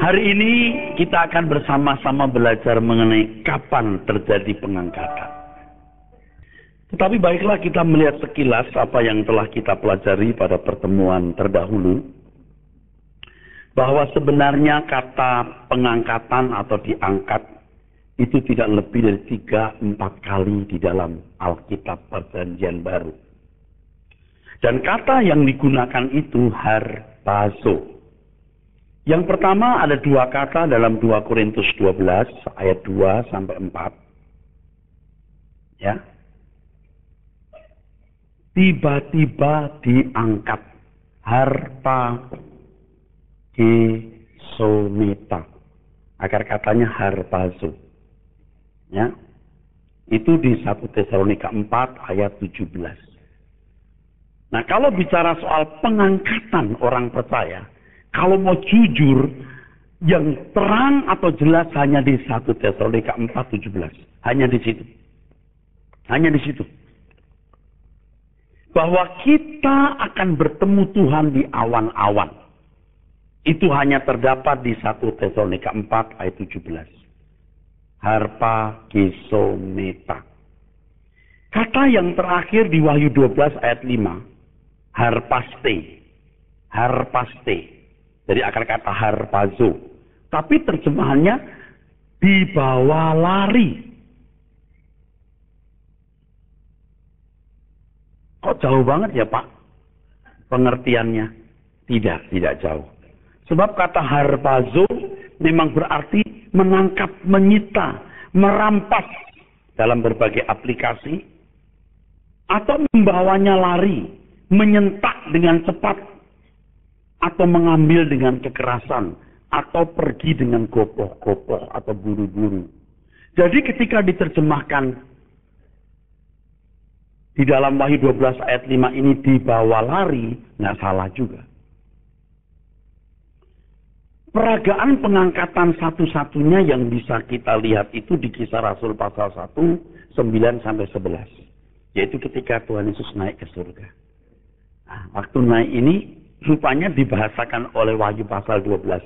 Hari ini kita akan bersama-sama belajar mengenai kapan terjadi pengangkatan. Tetapi baiklah kita melihat sekilas apa yang telah kita pelajari pada pertemuan terdahulu. Bahwa sebenarnya kata pengangkatan atau diangkat itu tidak lebih dari 3-4 kali di dalam Alkitab Perjanjian Baru. Dan kata yang digunakan itu harpazo. Yang pertama ada 2 kata dalam 2 Korintus 12 ayat 2 sampai 4. Ya. Tiba-tiba diangkat harpa gesometa. Akar katanya harpazo. Ya. Itu di 1 Tesalonika 4 ayat 17. Nah, kalau bicara soal pengangkatan orang percaya, kalau mau jujur, yang terang atau jelas hanya di 1 Tesalonika 4:17. Hanya di situ. Hanya di situ. Bahwa kita akan bertemu Tuhan di awan-awan. Itu hanya terdapat di 1 Tesalonika 4 ayat 17. Harpa gesometa. Kata yang terakhir di Wahyu 12 ayat 5. Harpaste. Harpaste. Dari akar kata harpazo. Tapi terjemahannya dibawa lari. Kok jauh banget ya Pak pengertiannya? Tidak jauh. Sebab kata harpazo memang berarti menangkap, menyita, merampas dalam berbagai aplikasi. Atau membawanya lari, menyentak dengan cepat. Atau mengambil dengan kekerasan, atau pergi dengan gopoh-gopoh, atau buru-buru. Jadi ketika diterjemahkan di dalam Wahyu 12 ayat 5 ini dibawa lari, nggak salah juga. Peragaan pengangkatan satu-satunya yang bisa kita lihat itu di Kisah Rasul pasal 1, 9-11. Yaitu ketika Tuhan Yesus naik ke surga. Nah, waktu naik ini, rupanya dibahasakan oleh Wahyu pasal 12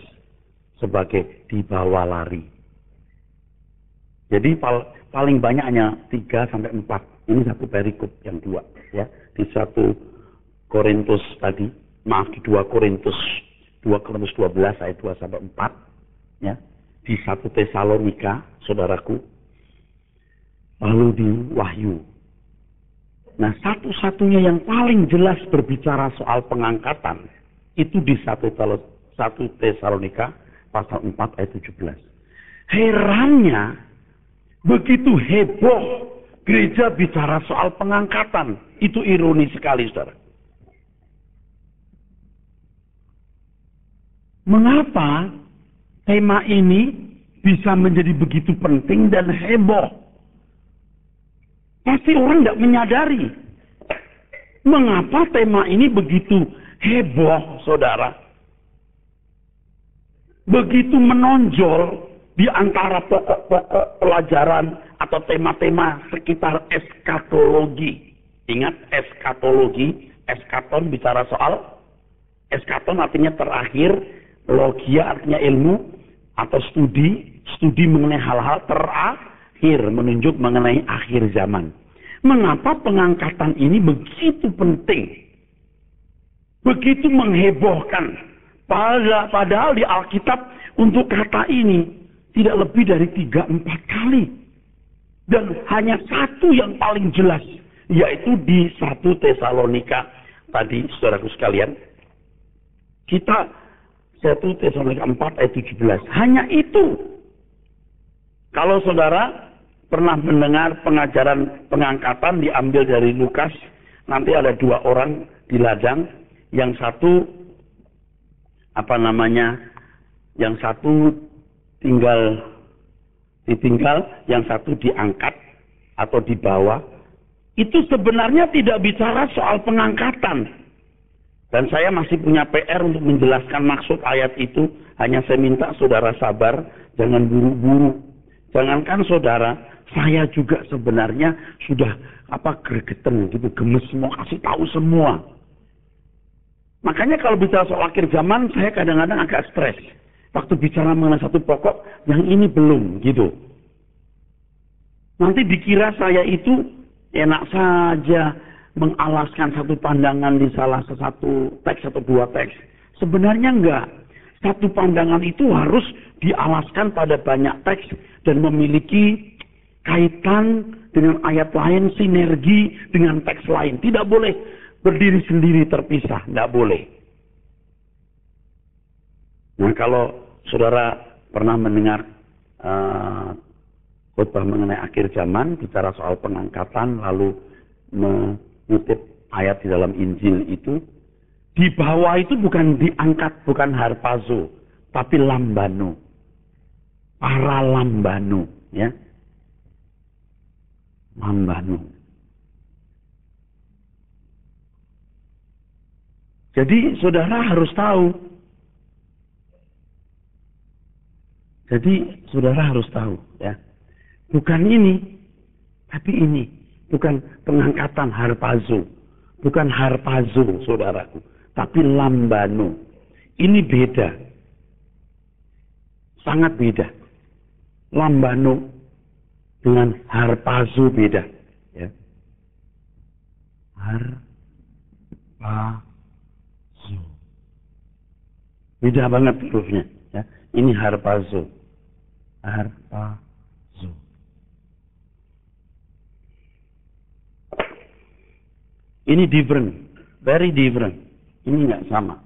sebagai dibawa lari. Jadi paling banyak hanya 3-4. Ini satu perikop yang 2 ya. Di 1 Korintus tadi, maaf di 2 Korintus 12 ayat 2-4 ya. Di 1 Tesalonika, saudaraku. Lalu di Wahyu. Nah, satu-satunya yang paling jelas berbicara soal pengangkatan itu di 1 Tesalonika pasal 4 ayat 17. Herannya begitu heboh gereja bicara soal pengangkatan. Itu ironi sekali, saudara. Mengapa tema ini bisa menjadi begitu penting dan heboh? Pasti orang tidak menyadari. Mengapa tema ini begitu heboh, saudara? Begitu menonjol di antara pokok-pokok pelajaran atau tema-tema sekitar eskatologi. Ingat, eskatologi, eskaton bicara soal, eskaton artinya terakhir, logia artinya ilmu atau studi mengenai hal-hal terakhir, menunjuk mengenai akhir zaman. Mengapa pengangkatan ini begitu penting? Begitu menghebohkan. Padahal di Alkitab untuk kata ini tidak lebih dari 3-4 kali. Dan hanya satu yang paling jelas, yaitu di 1 Tesalonika tadi, saudaraku sekalian. Kita 1 Tesalonika 4 ayat 17. Hanya itu. Kalau saudara pernah mendengar pengajaran pengangkatan diambil dari Lukas, nanti ada 2 orang di ladang, yang satu yang satu ditinggal, yang satu diangkat atau dibawa. Itu sebenarnya tidak bicara soal pengangkatan. Dan saya masih punya PR untuk menjelaskan maksud ayat itu. Hanya saya minta saudara sabar, jangan buru-buru. Jangankan saudara, saya juga sebenarnya sudah gregetan gitu, gemes mau kasih tahu semua. Makanya kalau bicara soal akhir zaman, saya kadang-kadang agak stres. Waktu bicara mengenai satu pokok, yang ini belum, gitu. Nanti dikira saya itu enak saja mengalaskan satu pandangan di salah satu teks atau dua teks. Sebenarnya enggak. Satu pandangan itu harus dialaskan pada banyak teks dan memiliki kaitan dengan ayat lain, sinergi dengan teks lain. Tidak boleh berdiri sendiri terpisah, tidak boleh. Nah, kalau saudara pernah mendengar khotbah mengenai akhir zaman, bicara soal pengangkatan, lalu mengutip ayat di dalam Injil itu, di bawah itu bukan diangkat, bukan harpazo, tapi lambano. Para lambano, ya. Lambano. Jadi saudara harus tahu. Ya. Bukan ini, tapi ini. Bukan pengangkatan harpazo. Bukan harpazo, saudaraku. Tapi lambano. Ini beda. Sangat beda. Lambano dengan harpazo beda. Ya. Harpazo. Beda banget hurufnya. Ya. Ini harpazo. Harpazo. Ini different. Very different. Ini nggak sama.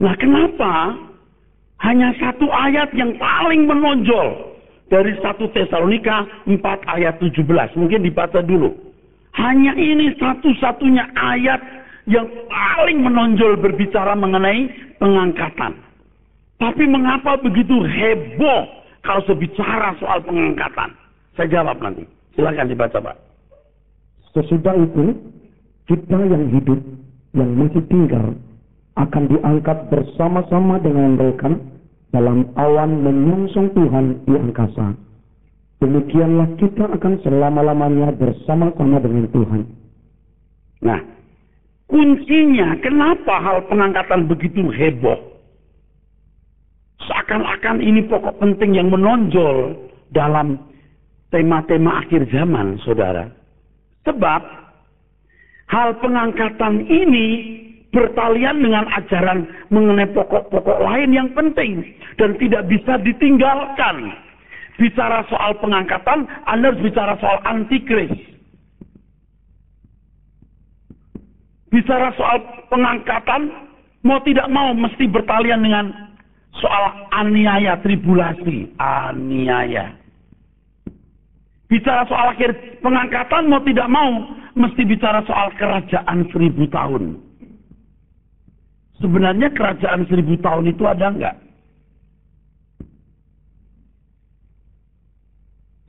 Nah, kenapa hanya satu ayat yang paling menonjol dari 1 Tesalonika 4 ayat 17? Mungkin dibaca dulu. Hanya ini satu-satunya ayat yang paling menonjol berbicara mengenai pengangkatan. Tapi mengapa begitu heboh kalau berbicara soal pengangkatan? Saya jawab nanti. Silakan dibaca, Pak. Sesudah itu, kita yang hidup, yang masih tinggal, akan diangkat bersama-sama dengan mereka dalam awan menyongsong Tuhan di angkasa. Demikianlah kita akan selama-lamanya bersama-sama dengan Tuhan. Nah, kuncinya kenapa hal pengangkatan begitu heboh? Seakan-akan ini pokok penting yang menonjol dalam tema-tema akhir zaman, saudara. Sebab hal pengangkatan ini bertalian dengan ajaran mengenai pokok-pokok lain yang penting dan tidak bisa ditinggalkan. Bicara soal pengangkatan, Anda harus bicara soal antikris. Bicara soal pengangkatan, mau tidak mau mesti bertalian dengan soal aniaya, tribulasi, aniaya. Bicara soal akhir pengangkatan, mau tidak mau mesti bicara soal kerajaan 1000 tahun. Sebenarnya kerajaan 1000 tahun itu ada enggak?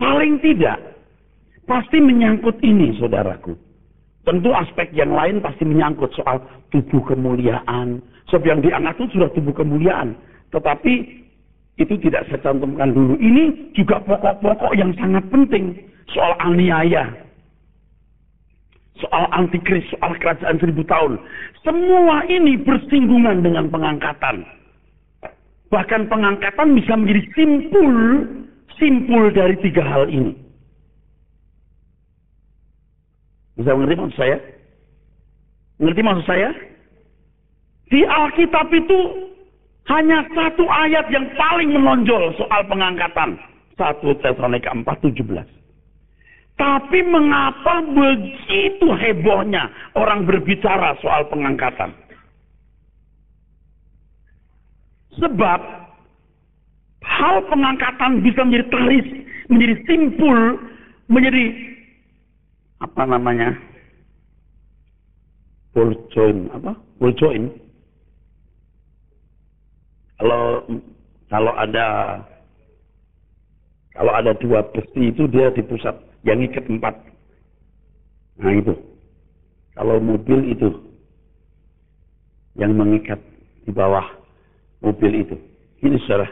Paling tidak, pasti menyangkut ini, saudaraku. Tentu aspek yang lain pasti menyangkut soal tubuh kemuliaan. Sebab yang diangkat itu sudah tubuh kemuliaan. Tetapi itu tidak saya cantumkan dulu. Ini juga pokok-pokok yang sangat penting. Soal aniaya. Soal antikris, soal kerajaan 1000 tahun. Semua ini bersinggungan dengan pengangkatan. Bahkan pengangkatan bisa menjadi simpul dari 3 hal ini. Bisa mengerti maksud saya? Mengerti maksud saya? Di Alkitab itu hanya satu ayat yang paling menonjol soal pengangkatan. 1 Tesalonika 4:17. Tapi mengapa begitu hebohnya orang berbicara soal pengangkatan? Sebab hal pengangkatan bisa menjadi taris, menjadi simpul, menjadi ball joint. Kalau ada 2 besi itu dia di pusat yang ikat 4. Nah itu. Kalau mobil itu yang mengikat di bawah mobil itu. Ini saudara.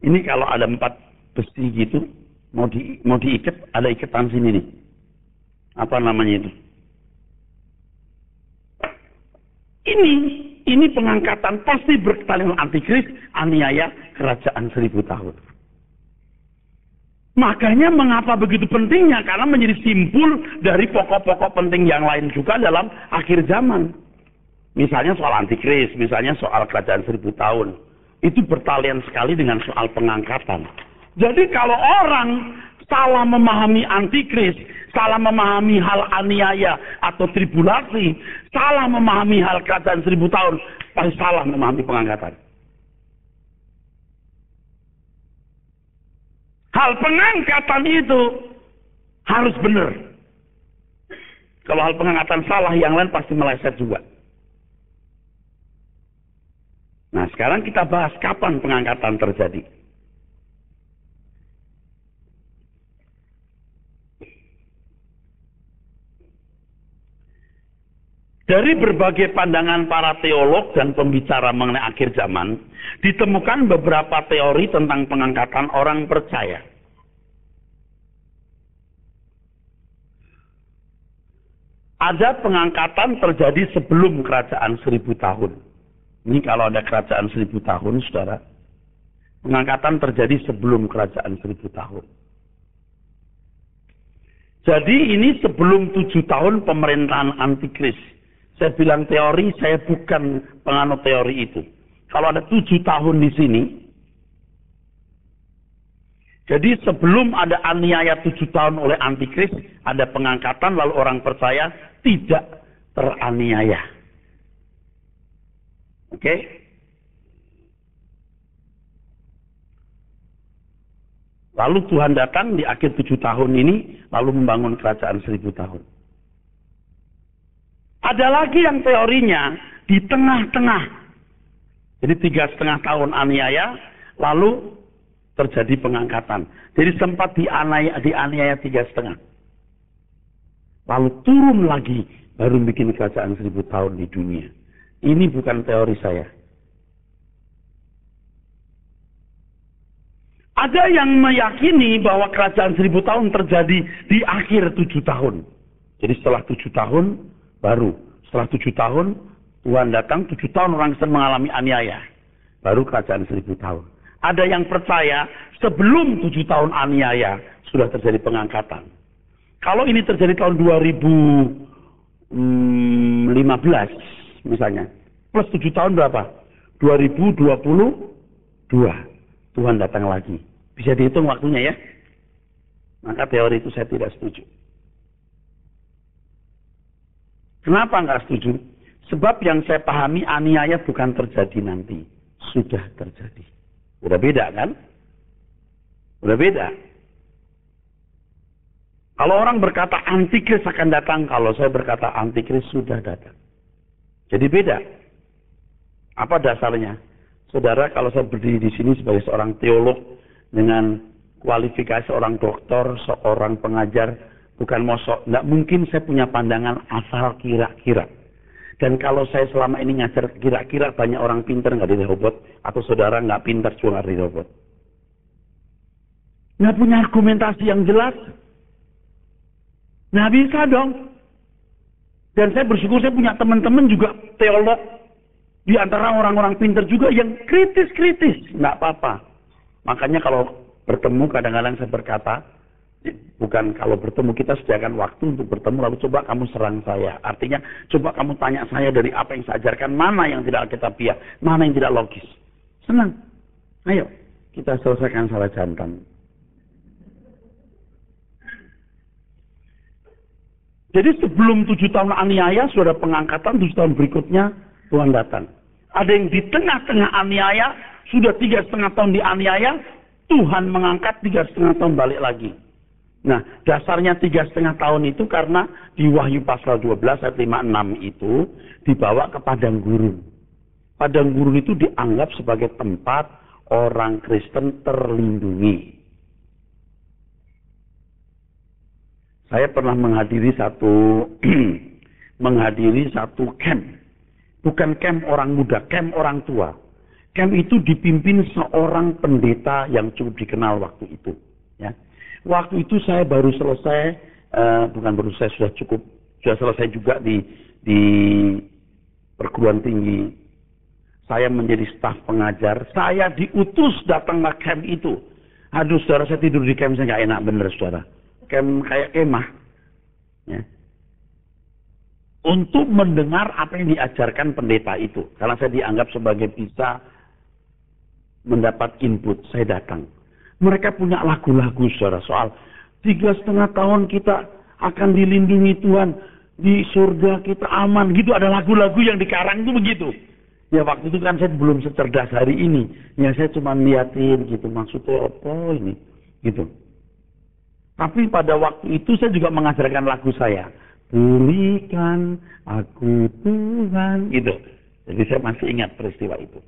Ini kalau ada 4 besi gitu mau diikat, ada ikatan sini nih. Apa namanya itu? Ini ini pengangkatan pasti berkaitan dengan antikris, aniaya kerajaan 1000 tahun. Makanya mengapa begitu pentingnya? Karena menjadi simpul dari pokok-pokok penting yang lain juga dalam akhir zaman. Misalnya soal antikris, misalnya soal kerajaan 1000 tahun. Itu bertalian sekali dengan soal pengangkatan. Jadi kalau orang salah memahami antikris, salah memahami hal aniaya atau tribulasi, salah memahami hal kerajaan 1000 tahun, pasti salah memahami pengangkatan. Hal pengangkatan itu harus benar. Kalau hal pengangkatan salah, yang lain pasti meleset juga. Nah, sekarang kita bahas kapan pengangkatan terjadi. Dari berbagai pandangan para teolog dan pembicara mengenai akhir zaman, ditemukan beberapa teori tentang pengangkatan orang percaya. Ada pengangkatan terjadi sebelum kerajaan 1000 tahun. Ini kalau ada kerajaan 1000 tahun, saudara. Pengangkatan terjadi sebelum kerajaan 1000 tahun. Jadi ini sebelum 7 tahun pemerintahan antikris. Saya bilang teori, saya bukan penganut teori itu. Kalau ada 7 tahun di sini, jadi sebelum ada aniaya 7 tahun oleh antikris, ada pengangkatan, lalu orang percaya tidak teraniaya. Oke? Lalu Tuhan datang di akhir 7 tahun ini, lalu membangun kerajaan 1000 tahun. Ada lagi yang teorinya di tengah-tengah. Jadi 3,5 tahun aniaya, lalu terjadi pengangkatan. Jadi sempat dianiaya 3,5. Lalu turun lagi, baru bikin kerajaan 1000 tahun di dunia. Ini bukan teori saya. Ada yang meyakini bahwa kerajaan 1000 tahun terjadi di akhir 7 tahun. Jadi setelah 7 tahun, baru setelah 7 tahun Tuhan datang, 7 tahun orang Kristen mengalami aniaya, baru kerajaan 1000 tahun. Ada yang percaya sebelum 7 tahun aniaya sudah terjadi pengangkatan. Kalau ini terjadi tahun 2015 misalnya, plus 7 tahun berapa? 2022 Tuhan datang lagi. Bisa dihitung waktunya ya. Maka teori itu saya tidak setuju. Kenapa nggak setuju? Sebab yang saya pahami aniaya bukan terjadi nanti. Sudah terjadi. Udah beda kan? Udah beda. Kalau orang berkata antikris akan datang, kalau saya berkata antikris sudah datang. Jadi beda. Apa dasarnya? Saudara, kalau saya berdiri di sini sebagai seorang teolog dengan kualifikasi seorang doktor, seorang pengajar, bukan mosok, nggak mungkin saya punya pandangan asal kira-kira. Dan kalau saya selama ini ngajar kira-kira, banyak orang pintar nggak jadi robot, atau saudara nggak pintar juga nggak jadi robot. Nggak punya argumentasi yang jelas, nggak bisa dong. Dan saya bersyukur saya punya teman-teman juga teolog, di antara orang-orang pintar juga yang kritis-kritis, nggak apa-apa. Makanya kalau bertemu kadang-kadang saya berkata, bukan kalau bertemu kita sediakan waktu untuk bertemu lalu coba kamu serang saya. Artinya coba kamu tanya saya dari apa yang saya ajarkan, mana yang tidak alkitabiah, mana yang tidak logis. Senang. Ayo kita selesaikan salah jantan. Jadi sebelum 7 tahun aniaya sudah ada pengangkatan, 7 tahun berikutnya Tuhan datang. Ada yang di tengah-tengah aniaya, sudah 3,5 tahun dianiaya, Tuhan mengangkat 3,5 tahun balik lagi. Nah, dasarnya 3,5 tahun itu karena di Wahyu pasal 12 ayat 5-6 itu dibawa ke padang gurun. Padang gurun itu dianggap sebagai tempat orang Kristen terlindungi. Saya pernah menghadiri satu camp. Bukan camp orang muda, camp orang tua. Camp itu dipimpin seorang pendeta yang cukup dikenal waktu itu. Ya. Waktu itu saya baru selesai, sudah selesai juga di perguruan tinggi saya menjadi staf pengajar, saya diutus datang ke camp itu. Aduh saudara, saya tidur di camp, saya nggak enak bener saudara. Camp kayak kemah. Ya. Untuk mendengar apa yang diajarkan pendeta itu. Karena saya dianggap sebagai bisa mendapat input, saya datang. Mereka punya lagu-lagu saudara, soal 3,5 tahun kita akan dilindungi Tuhan. Di surga kita aman. Gitu, ada lagu-lagu yang dikarang itu begitu. Ya waktu itu kan saya belum secerdas hari ini. Ya saya cuma liatin gitu, maksudnya apa ini. Gitu. Tapi pada waktu itu saya juga mengajarkan lagu saya. Pulihkan aku Tuhan. Gitu. Jadi saya masih ingat peristiwa itu.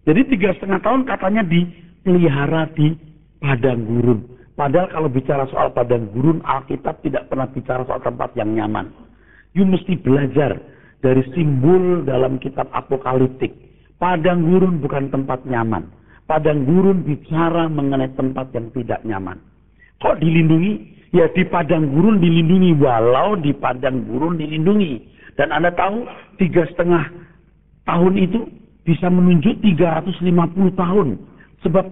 Jadi 3,5 tahun katanya dipelihara di padang gurun. Padahal kalau bicara soal padang gurun, Alkitab tidak pernah bicara soal tempat yang nyaman. You mesti belajar dari simbol dalam kitab apokaliptik. Padang gurun bukan tempat nyaman. Padang gurun bicara mengenai tempat yang tidak nyaman. Kok dilindungi? Ya di padang gurun dilindungi, walau di padang gurun dilindungi. Dan Anda tahu 3,5 tahun itu bisa menunjuk 350 tahun. Sebab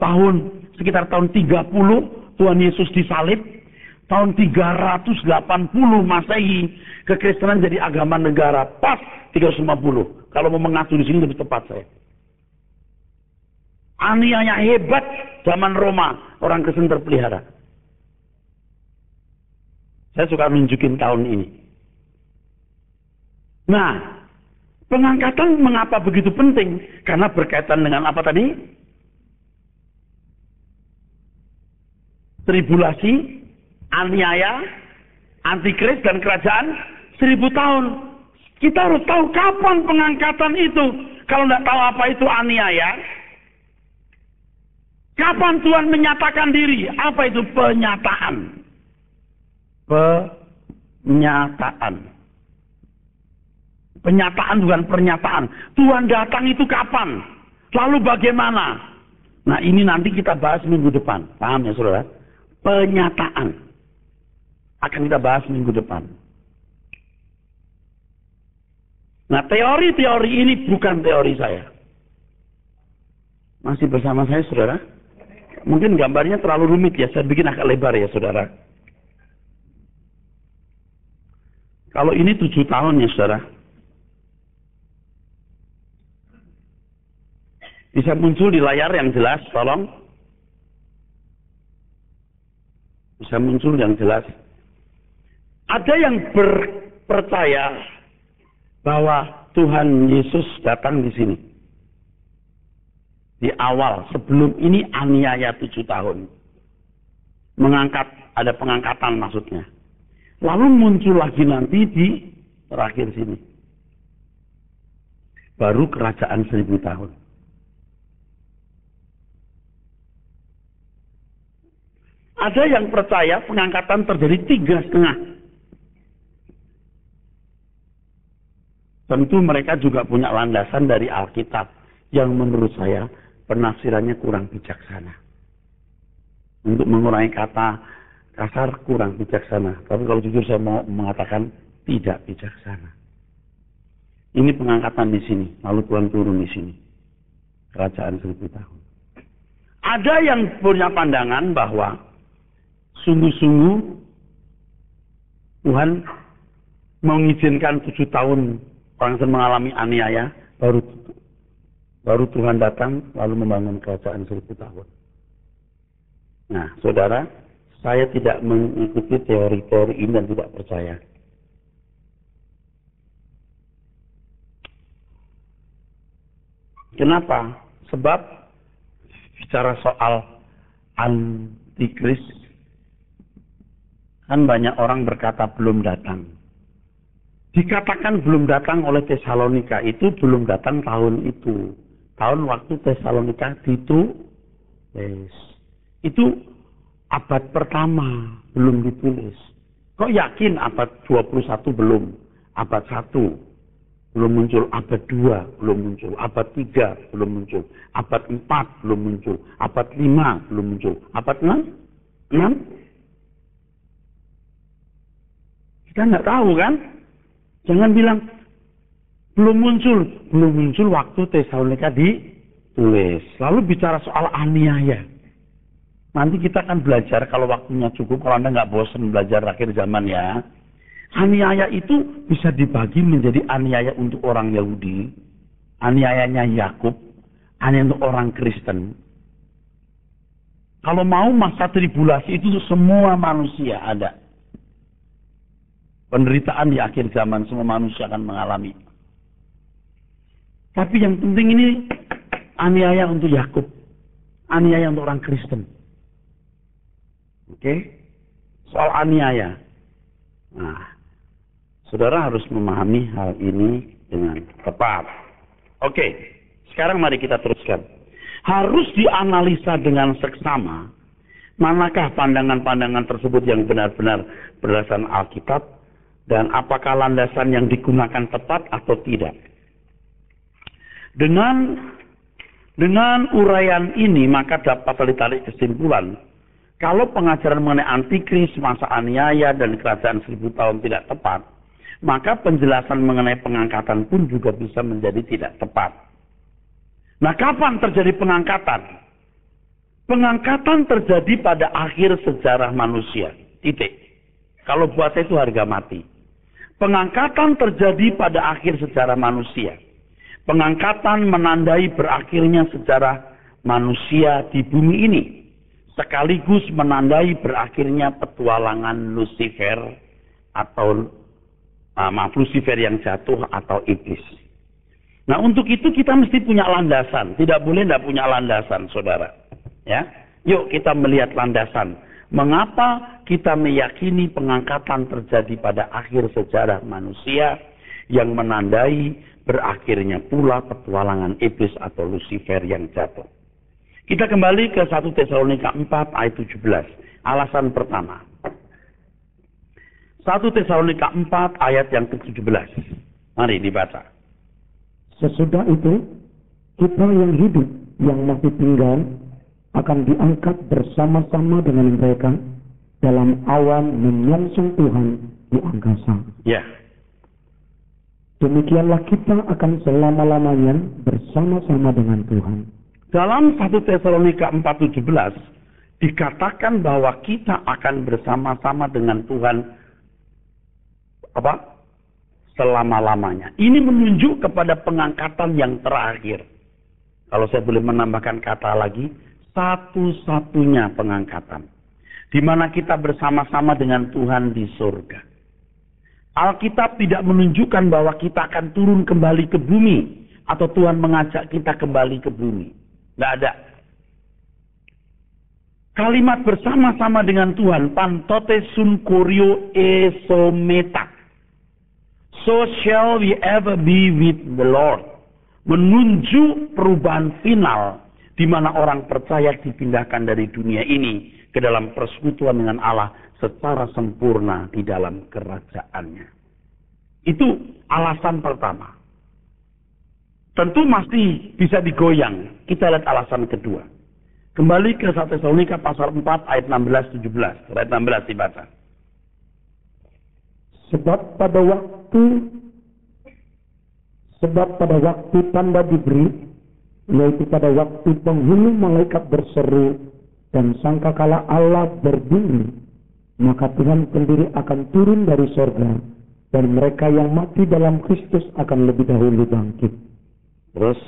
sekitar tahun 30 Tuhan Yesus disalib. Tahun 380 Masehi kekristenan jadi agama negara. Pas 350. Kalau mau mengacu di sini lebih tepat saya. Aniaya hebat zaman Roma, orang Kristen terpelihara. Saya suka nunjukin tahun ini. Nah, pengangkatan mengapa begitu penting? Karena berkaitan dengan apa tadi? Tribulasi, aniaya, antikris, dan kerajaan 1000 tahun. Kita harus tahu kapan pengangkatan itu. Kalau tidak tahu apa itu aniaya, kapan Tuhan menyatakan diri? Apa itu penyataan? Penyataan. Penyataan bukan pernyataan. Tuhan datang itu kapan? Lalu bagaimana? Nah ini nanti kita bahas minggu depan. Paham ya saudara? Penyataan. Akan kita bahas minggu depan. Nah teori-teori ini bukan teori saya. Masih bersama saya saudara? Mungkin gambarnya terlalu rumit ya. Saya bikin agak lebar ya saudara. Kalau ini 7 tahun ya saudara. Bisa muncul di layar yang jelas, tolong. Bisa muncul yang jelas. Ada yang percaya bahwa Tuhan Yesus datang di sini. Di awal, sebelum ini aniaya 7 tahun. Mengangkat, ada pengangkatan maksudnya. Lalu muncul lagi nanti di terakhir sini. Baru kerajaan 1000 tahun. Ada yang percaya pengangkatan terjadi 3,5. Tentu mereka juga punya landasan dari Alkitab. Yang menurut saya penafsirannya kurang bijaksana. Untuk mengurangi kata kasar kurang bijaksana. Tapi kalau jujur saya mau mengatakan tidak bijaksana. Ini pengangkatan di sini. Lalu Tuhan turun di sini. Kerajaan 1000 tahun. Ada yang punya pandangan bahwa sungguh-sungguh Tuhan mengizinkan 7 tahun orang mengalami aniaya, baru Tuhan datang lalu membangun kerajaan 1000 tahun. Nah, saudara, saya tidak mengikuti teori-teori ini dan tidak percaya. Kenapa? Sebab bicara soal antikris, kan banyak orang berkata belum datang. Dikatakan belum datang oleh Tesalonika itu belum datang tahun itu. Tahun waktu Tesalonika ditulis. Itu abad pertama belum ditulis. Kok yakin abad 21 belum? Abad 1 belum muncul. Abad 2 belum muncul. Abad 3 belum muncul. Abad 4 belum muncul. Abad 5 belum muncul. Abad 6? Kita nggak tahu kan? Jangan bilang Belum muncul waktu Tesalonika ditulis. Lalu bicara soal aniaya. Nanti kita akan belajar kalau waktunya cukup, kalau Anda nggak bosan belajar akhir zaman ya. Aniaya itu bisa dibagi menjadi aniaya untuk orang Yahudi, aniayanya Yakub, aniaya untuk orang Kristen. Kalau mau masa tribulasi itu semua manusia ada. Penderitaan di akhir zaman semua manusia akan mengalami. Tapi yang penting ini aniaya untuk Yakub, aniaya untuk orang Kristen. Oke? Soal aniaya. Nah, saudara harus memahami hal ini dengan tepat. Oke, sekarang mari kita teruskan. Harus dianalisa dengan seksama, manakah pandangan-pandangan tersebut yang benar-benar berdasarkan Alkitab, dan apakah landasan yang digunakan tepat atau tidak. Dengan uraian ini, maka dapat ditarik kesimpulan, kalau pengajaran mengenai antikris, masa aniaya, dan kerajaan 1000 tahun tidak tepat, maka penjelasan mengenai pengangkatan pun juga bisa menjadi tidak tepat. Nah, kapan terjadi pengangkatan? Pengangkatan terjadi pada akhir sejarah manusia. Titik. Kalau buat saya itu harga mati. Pengangkatan terjadi pada akhir sejarah manusia. Pengangkatan menandai berakhirnya sejarah manusia di bumi ini. Sekaligus menandai berakhirnya petualangan Lucifer atau Lucifer yang jatuh atau iblis. Nah, untuk itu kita mesti punya landasan. Tidak boleh tidak punya landasan, saudara. Ya, yuk kita melihat landasan. Mengapa kita meyakini pengangkatan terjadi pada akhir sejarah manusia yang menandai berakhirnya pula petualangan iblis atau Lucifer yang jatuh. Kita kembali ke 1 Tesalonika 4 ayat 17. Alasan pertama. 1 Tesalonika 4 ayat yang ke-17. Mari dibaca. Sesudah itu, kita yang hidup, yang masih tinggal, akan diangkat bersama-sama dengan mereka dalam awan menyongsong Tuhan di angkasa. Ya. Demikianlah kita akan selama-lamanya bersama-sama dengan Tuhan. Dalam 1 Tesalonika 4:17 dikatakan bahwa kita akan bersama-sama dengan Tuhan selama-lamanya. Ini menunjuk kepada pengangkatan yang terakhir. Kalau saya boleh menambahkan kata lagi, satu-satunya pengangkatan. Di mana kita bersama-sama dengan Tuhan di surga. Alkitab tidak menunjukkan bahwa kita akan turun kembali ke bumi. Atau Tuhan mengajak kita kembali ke bumi. Tidak ada. Kalimat bersama-sama dengan Tuhan, pantote sun kurio esometa. So shall we ever be with the Lord. Menunjuk perubahan final di mana orang percaya dipindahkan dari dunia ini ke dalam persekutuan dengan Allah secara sempurna di dalam kerajaannya. Itu alasan pertama. Tentu masih bisa digoyang. Kita lihat alasan kedua. Kembali ke 1 Tesalonika pasal 4 ayat 16-17. Ayat 16 dibaca. Sebab pada waktu tanda diberi, yaitu pada waktu penghulu malaikat berseru dan sangkakala Allah berbunyi, maka Tuhan sendiri akan turun dari sorga, dan mereka yang mati dalam Kristus akan lebih dahulu bangkit. Terus,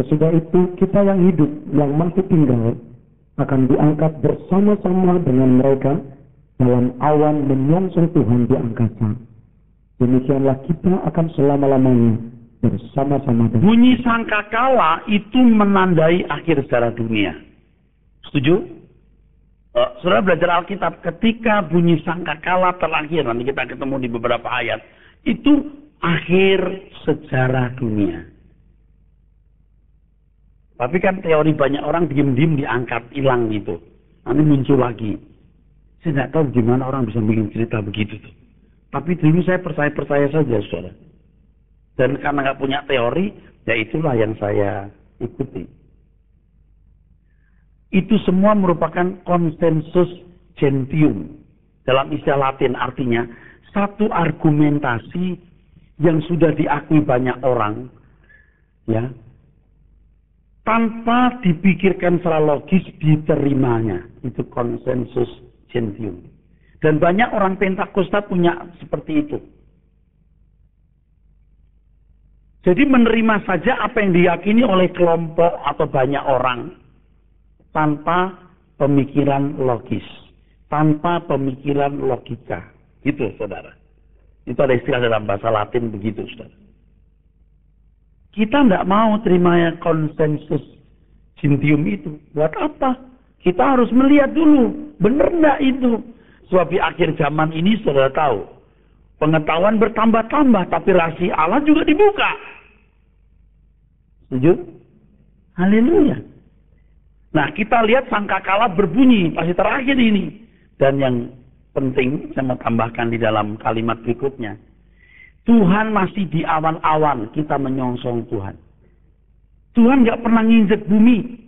sesudah itu kita yang hidup, yang masih tinggal, akan diangkat bersama-sama dengan mereka dalam awan menyongsong Tuhan di angkasa. Demikianlah kita akan selama-lamanya bersama-sama dengan. Bunyi sangkakala itu menandai akhir sejarah dunia. Setuju? Saudara belajar Alkitab, ketika bunyi sangkakala terakhir, nanti kita ketemu di beberapa ayat, itu akhir sejarah dunia. Tapi kan teori banyak orang diem-diem diangkat, hilang gitu. Nanti muncul lagi. Saya tidak tahu gimana orang bisa bikin cerita begitu tuh. Tapi dulu saya percaya saja, saudara. Dan karena nggak punya teori, ya itulah yang saya ikuti. Itu semua merupakan konsensus gentium. Dalam istilah Latin artinya, satu argumentasi yang sudah diakui banyak orang, ya, tanpa dipikirkan secara logis diterimanya. Itu konsensus gentium. Dan banyak orang Pentakosta punya seperti itu. Jadi menerima saja apa yang diyakini oleh kelompok atau banyak orang tanpa pemikiran logis, tanpa pemikiran logika. Itu, saudara. Itu ada istilah dalam bahasa Latin begitu, saudara. Kita tidak mau terima konsensus gentium itu. Buat apa? Kita harus melihat dulu, benar enggak itu? Sebab di akhir zaman ini saudara tahu, pengetahuan bertambah-tambah, tapi rahasia Allah juga dibuka. Setuju? Haleluya. Nah, kita lihat sangkakala berbunyi, pasti terakhir ini. Dan yang penting, saya mau tambahkan di dalam kalimat berikutnya. Tuhan masih di awan-awan, kita menyongsong Tuhan. Tuhan nggak pernah nginjek bumi.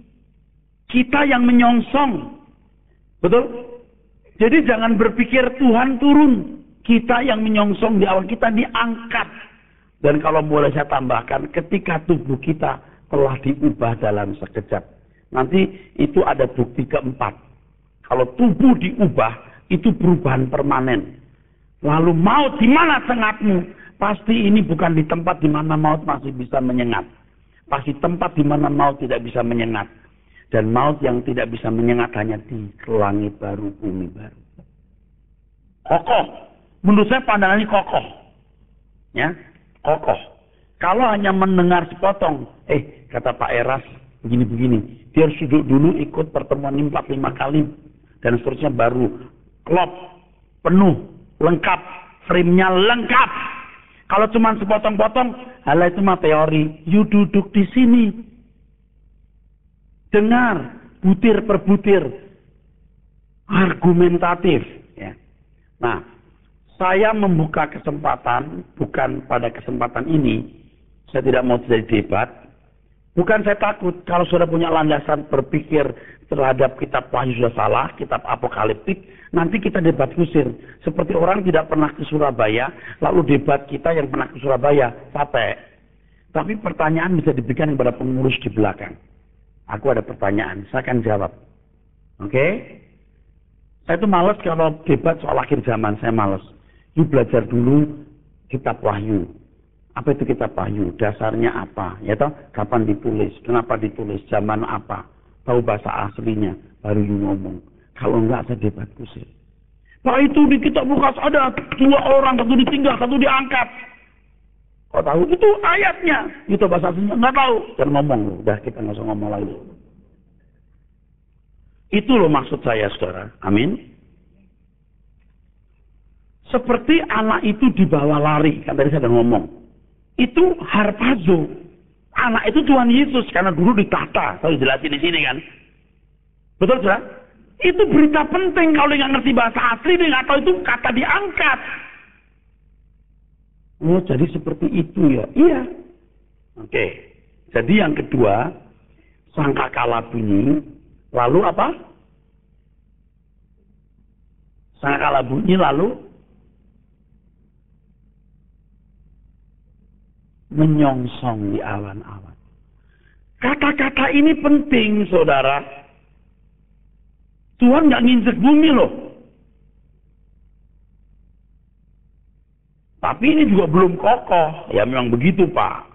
Kita yang menyongsong. Betul? Jadi jangan berpikir Tuhan turun. Kita yang menyongsong di awan, kita diangkat. Dan kalau boleh saya tambahkan, ketika tubuh kita telah diubah dalam sekejap. Nanti itu ada bukti keempat. Kalau tubuh diubah, itu perubahan permanen. Lalu maut di mana sengatmu? Pasti ini bukan di tempat di mana maut masih bisa menyengat. Pasti tempat di mana maut tidak bisa menyengat. Dan maut yang tidak bisa menyengat hanya di langit baru, bumi baru. Kokoh. Menurut saya pandangan ini kokoh. Ya, kokoh. Kalau hanya mendengar sepotong, kata Pak Eras, begini-begini. Dia harus duduk dulu ikut pertemuan 4-5 kali. Dan seterusnya baru klop, penuh, lengkap, frame-nya lengkap. Kalau cuma sepotong-potong, halah itu mah teori. You duduk di sini. Dengar, butir per butir. Argumentatif. Ya. Nah, saya membuka kesempatan, bukan pada kesempatan ini, saya tidak mau terjadi debat. Bukan saya takut, kalau sudah punya landasan berpikir terhadap kitab Wahyu sudah salah, kitab apokaliptik, nanti kita debat kusir. Seperti orang tidak pernah ke Surabaya, lalu debat kita yang pernah ke Surabaya, capek. Tapi pertanyaan bisa diberikan kepada pengurus di belakang. Aku ada pertanyaan, saya akan jawab. Oke? Saya itu malas kalau debat soal akhir zaman, saya malas. You belajar dulu kitab Wahyu. Apa itu kitab Wahyu? Dasarnya apa? Ya toh, kapan ditulis? Kenapa ditulis? Zaman apa? Tahu bahasa aslinya, baru you ngomong. Kalau enggak, saya debat kusir. Pak, itu di kitab Lukas ada 2 orang, satu ditinggal, satu diangkat. Kau tahu? Itu ayatnya. Itu bahasa aslinya. Enggak tahu. Jangan ngomong. Udah, kita nggak usah ngomong lagi. Itu loh maksud saya, saudara. Amin. Seperti anak itu dibawa lari. Kan tadi saya udah ngomong. Itu harpazo. Anak itu Tuhan Yesus. Karena dulu ditata. Saya jelasin di sini kan. Betul, saudara? Itu berita penting. Kalau dia nggak ngerti bahasa asli, dia nggak tahu itu kata diangkat. Oh, jadi seperti itu ya? Iya. Oke. Jadi yang kedua, sangkakala bunyi. Lalu apa? Sangkakala bunyi lalu menyongsong di awan-awan. Kata-kata ini penting, saudara. Tuhan nggak nginjek bumi loh. Tapi ini juga belum kokoh. Ya memang begitu, Pak.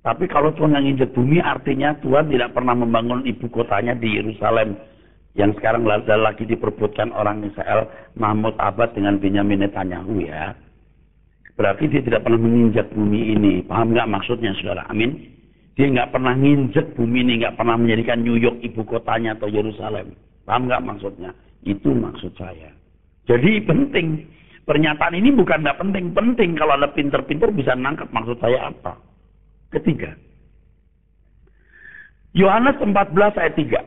Tapi kalau Tuhan yang nginjek bumi, artinya Tuhan tidak pernah membangun ibu kotanya di Yerusalem. Yang sekarang lagi diperbutkan orang Israel, Mahmud Abbas dengan Benyamin Netanyahu ya. Berarti dia tidak pernah menginjak bumi ini. Paham nggak maksudnya, saudara? Amin. Dia nggak pernah nginjek bumi ini, nggak pernah menjadikan New York ibu kotanya atau Yerusalem. Paham nggak maksudnya? Itu maksud saya. Jadi penting. Pernyataan ini bukan nggak penting. Penting kalau ada pinter-pinter bisa nangkep maksud saya apa. Ketiga. Yohanes 14 ayat 3.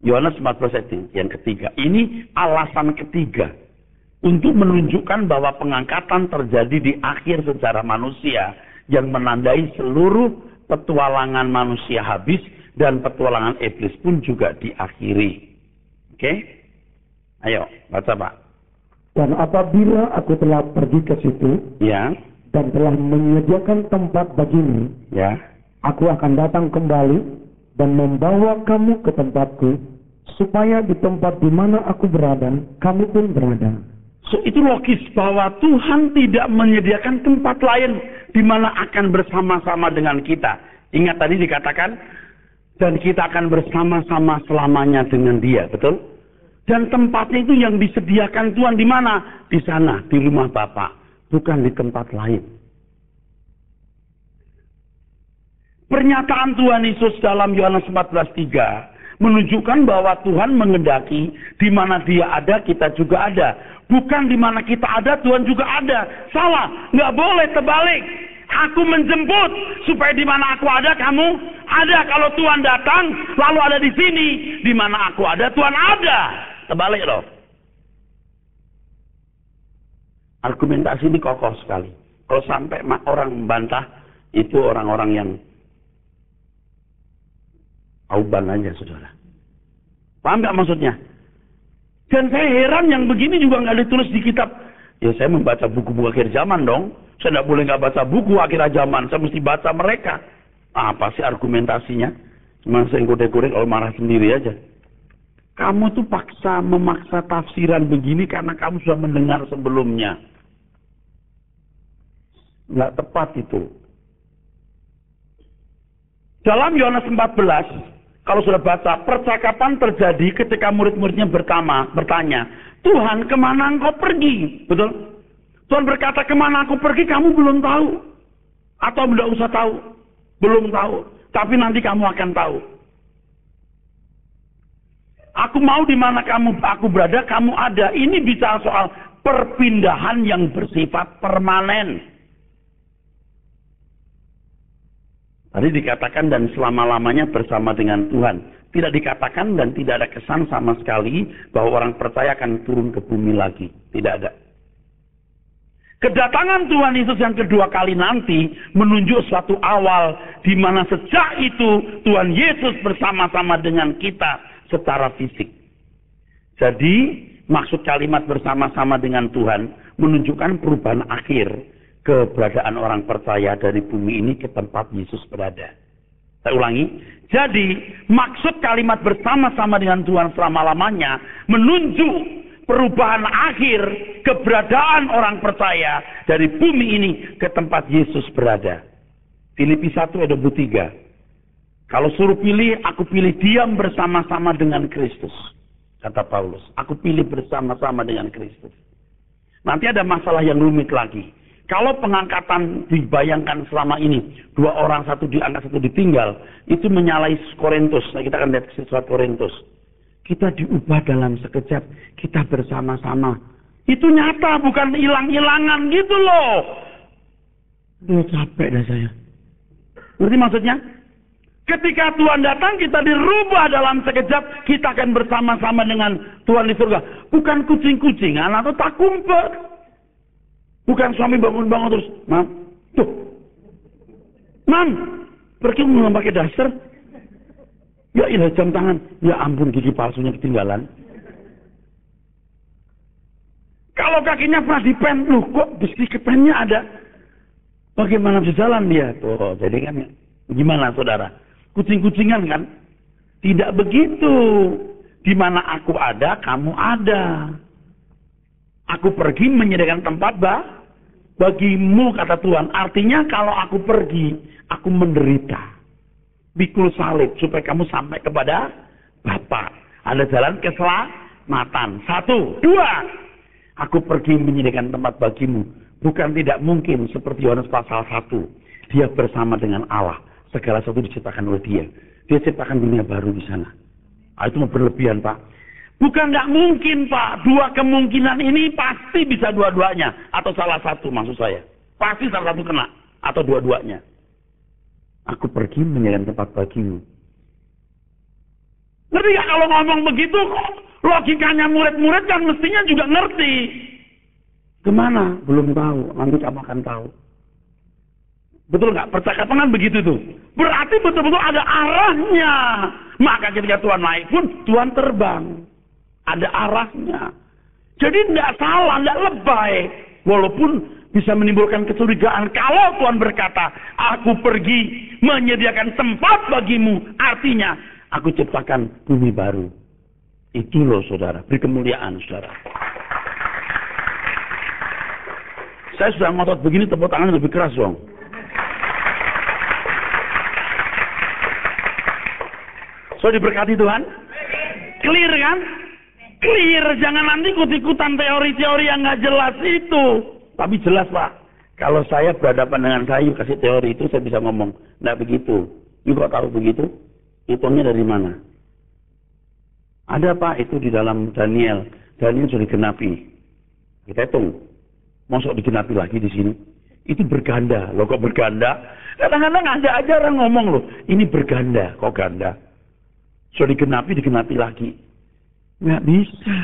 Yohanes 14 ayat 3. Yang ketiga. Ini alasan ketiga. Untuk menunjukkan bahwa pengangkatan terjadi di akhir sejarah manusia. Yang menandai seluruh petualangan manusia habis. Dan petualangan iblis pun juga diakhiri. Oke? Ayo, baca Pak. Dan apabila aku telah pergi ke situ, Ya. dan telah menyediakan tempat bagimu, Ya. aku akan datang kembali dan membawa kamu ke tempatku, supaya di tempat di mana aku berada, kamu pun berada. So, itu logis bahwa Tuhan tidak menyediakan tempat lain di mana akan bersama-sama dengan kita. Ingat tadi dikatakan, dan kita akan bersama-sama selamanya dengan Dia, betul? Dan tempatnya itu yang disediakan Tuhan di mana? Di sana, di rumah Bapa, bukan di tempat lain. Pernyataan Tuhan Yesus dalam Yohanes 14:3 menunjukkan bahwa Tuhan mengendaki di mana Dia ada, kita juga ada. Bukan di mana kita ada, Tuhan juga ada. Salah, nggak boleh, terbalik. Aku menjemput supaya di mana aku ada, kamu ada. Kalau Tuhan datang, lalu ada di sini, di mana aku ada, Tuhan ada. Terbalik loh. Argumentasi ini kokoh sekali. Kalau sampai orang membantah, itu orang-orang yang auban aja, saudara. Paham nggak maksudnya? Dan saya heran yang begini juga nggak ditulis di kitab. Ya saya membaca buku-buku akhir zaman dong. Saya nggak boleh nggak baca buku akhir zaman. Saya mesti baca mereka. Apa sih argumentasinya? Cuma saya ngode-ngode kalau marah sendiri aja. Kamu tuh memaksa tafsiran begini karena kamu sudah mendengar sebelumnya. Nggak tepat itu. Dalam Yohanes 14, kalau sudah baca, percakapan terjadi ketika murid-muridnya bertanya, Tuhan, kemana engkau pergi? Betul? Tuhan berkata, kemana aku pergi kamu belum tahu. Atau tidak usah tahu. Belum tahu. Tapi nanti kamu akan tahu. Aku mau di mana aku berada, kamu ada. Ini bicara soal perpindahan yang bersifat permanen. Tadi dikatakan dan selama-lamanya bersama dengan Tuhan. Tidak dikatakan dan tidak ada kesan sama sekali bahwa orang percaya akan turun ke bumi lagi. Tidak ada. Kedatangan Tuhan Yesus yang kedua kali nanti menunjuk suatu awal di mana sejak itu Tuhan Yesus bersama-sama dengan kita secara fisik. Jadi maksud kalimat bersama-sama dengan Tuhan menunjukkan perubahan akhir keberadaan orang percaya dari bumi ini ke tempat Yesus berada. Saya ulangi. Jadi maksud kalimat bersama-sama dengan Tuhan selama-lamanya menunjuk perubahan akhir keberadaan orang percaya dari bumi ini ke tempat Yesus berada. Filipi 1 ayat 23. Kalau suruh pilih, aku pilih diam bersama-sama dengan Kristus. Kata Paulus, aku pilih bersama-sama dengan Kristus. Nanti ada masalah yang rumit lagi. Kalau pengangkatan dibayangkan selama ini, 2 orang, 1 diangkat, 1 ditinggal, itu menyalahi Korintus. Nah, kita akan lihat surat Korintus. Kita diubah dalam sekejap, kita bersama-sama. Itu nyata, bukan hilang-hilangan gitu loh. Duh, capek dah saya. Ngerti maksudnya? Ketika Tuhan datang, kita dirubah dalam sekejap, kita akan bersama-sama dengan Tuhan di surga. Bukan kucing-kucingan atau tak kumpet. Bukan suami bangun-bangun terus, Mam, tuh, Mam, pergi mau pakai daster. Ya ilah jam tangan, ya ampun gigi palsunya ketinggalan. Kalau kakinya pernah dipen, loh kok besi kepennya ada. Bagaimana bisa jalan dia? Tuh, jadi kan gimana saudara? Kucing-kucingan kan? Tidak begitu. Di mana aku ada, kamu ada. Aku pergi menyediakan tempat bagimu, kata Tuhan. Artinya kalau aku pergi, aku menderita. Pikul salib supaya kamu sampai kepada Bapa. Ada jalan keselamatan. 1, 2. Aku pergi menyediakan tempat bagimu. Bukan tidak mungkin seperti Yohanes pasal 1. Dia bersama dengan Allah. Segala sesuatu diciptakan oleh Dia. Dia ciptakan dunia baru di sana. Itu berlebihan, Pak. Bukan nggak mungkin, Pak. 2 kemungkinan ini pasti bisa dua-duanya. Atau salah satu maksud saya. Pasti salah satu kena. Atau dua-duanya. Aku pergi menyediakan tempat bagimu. Ngerti gak kalau ngomong begitu kok? Logikanya murid-murid kan mestinya juga ngerti. Kemana? Belum tahu. Nanti kamu akan tahu. Betul nggak? Percakapan kan begitu tuh. Berarti betul-betul ada arahnya. Maka ketika Tuhan naik pun, Tuhan terbang. Ada arahnya. Jadi tidak salah, tidak lebay. Walaupun bisa menimbulkan kecurigaan. Kalau Tuhan berkata, aku pergi menyediakan tempat bagimu. Artinya, aku ciptakan bumi baru. Itu loh saudara. Beri kemuliaan saudara. Saya sudah ngotot begini, tepuk tangan lebih keras dong. So diberkati Tuhan? Clear kan? Clear, jangan nanti ikut-ikutan teori-teori yang nggak jelas itu. Tapi jelas Pak, kalau saya berhadapan dengan saya kasih teori itu saya bisa ngomong. Nggak begitu. You kok tahu begitu? Hitungnya dari mana? Ada Pak, itu di dalam Daniel. Daniel sudah digenapi. Kita hitung. Masuk digenapi lagi di sini. Itu berganda. Loh kok berganda? Kadang-kadang ada aja orang ngomong loh. Ini berganda. Kok ganda? Sudah digenapi lagi. Nggak bisa.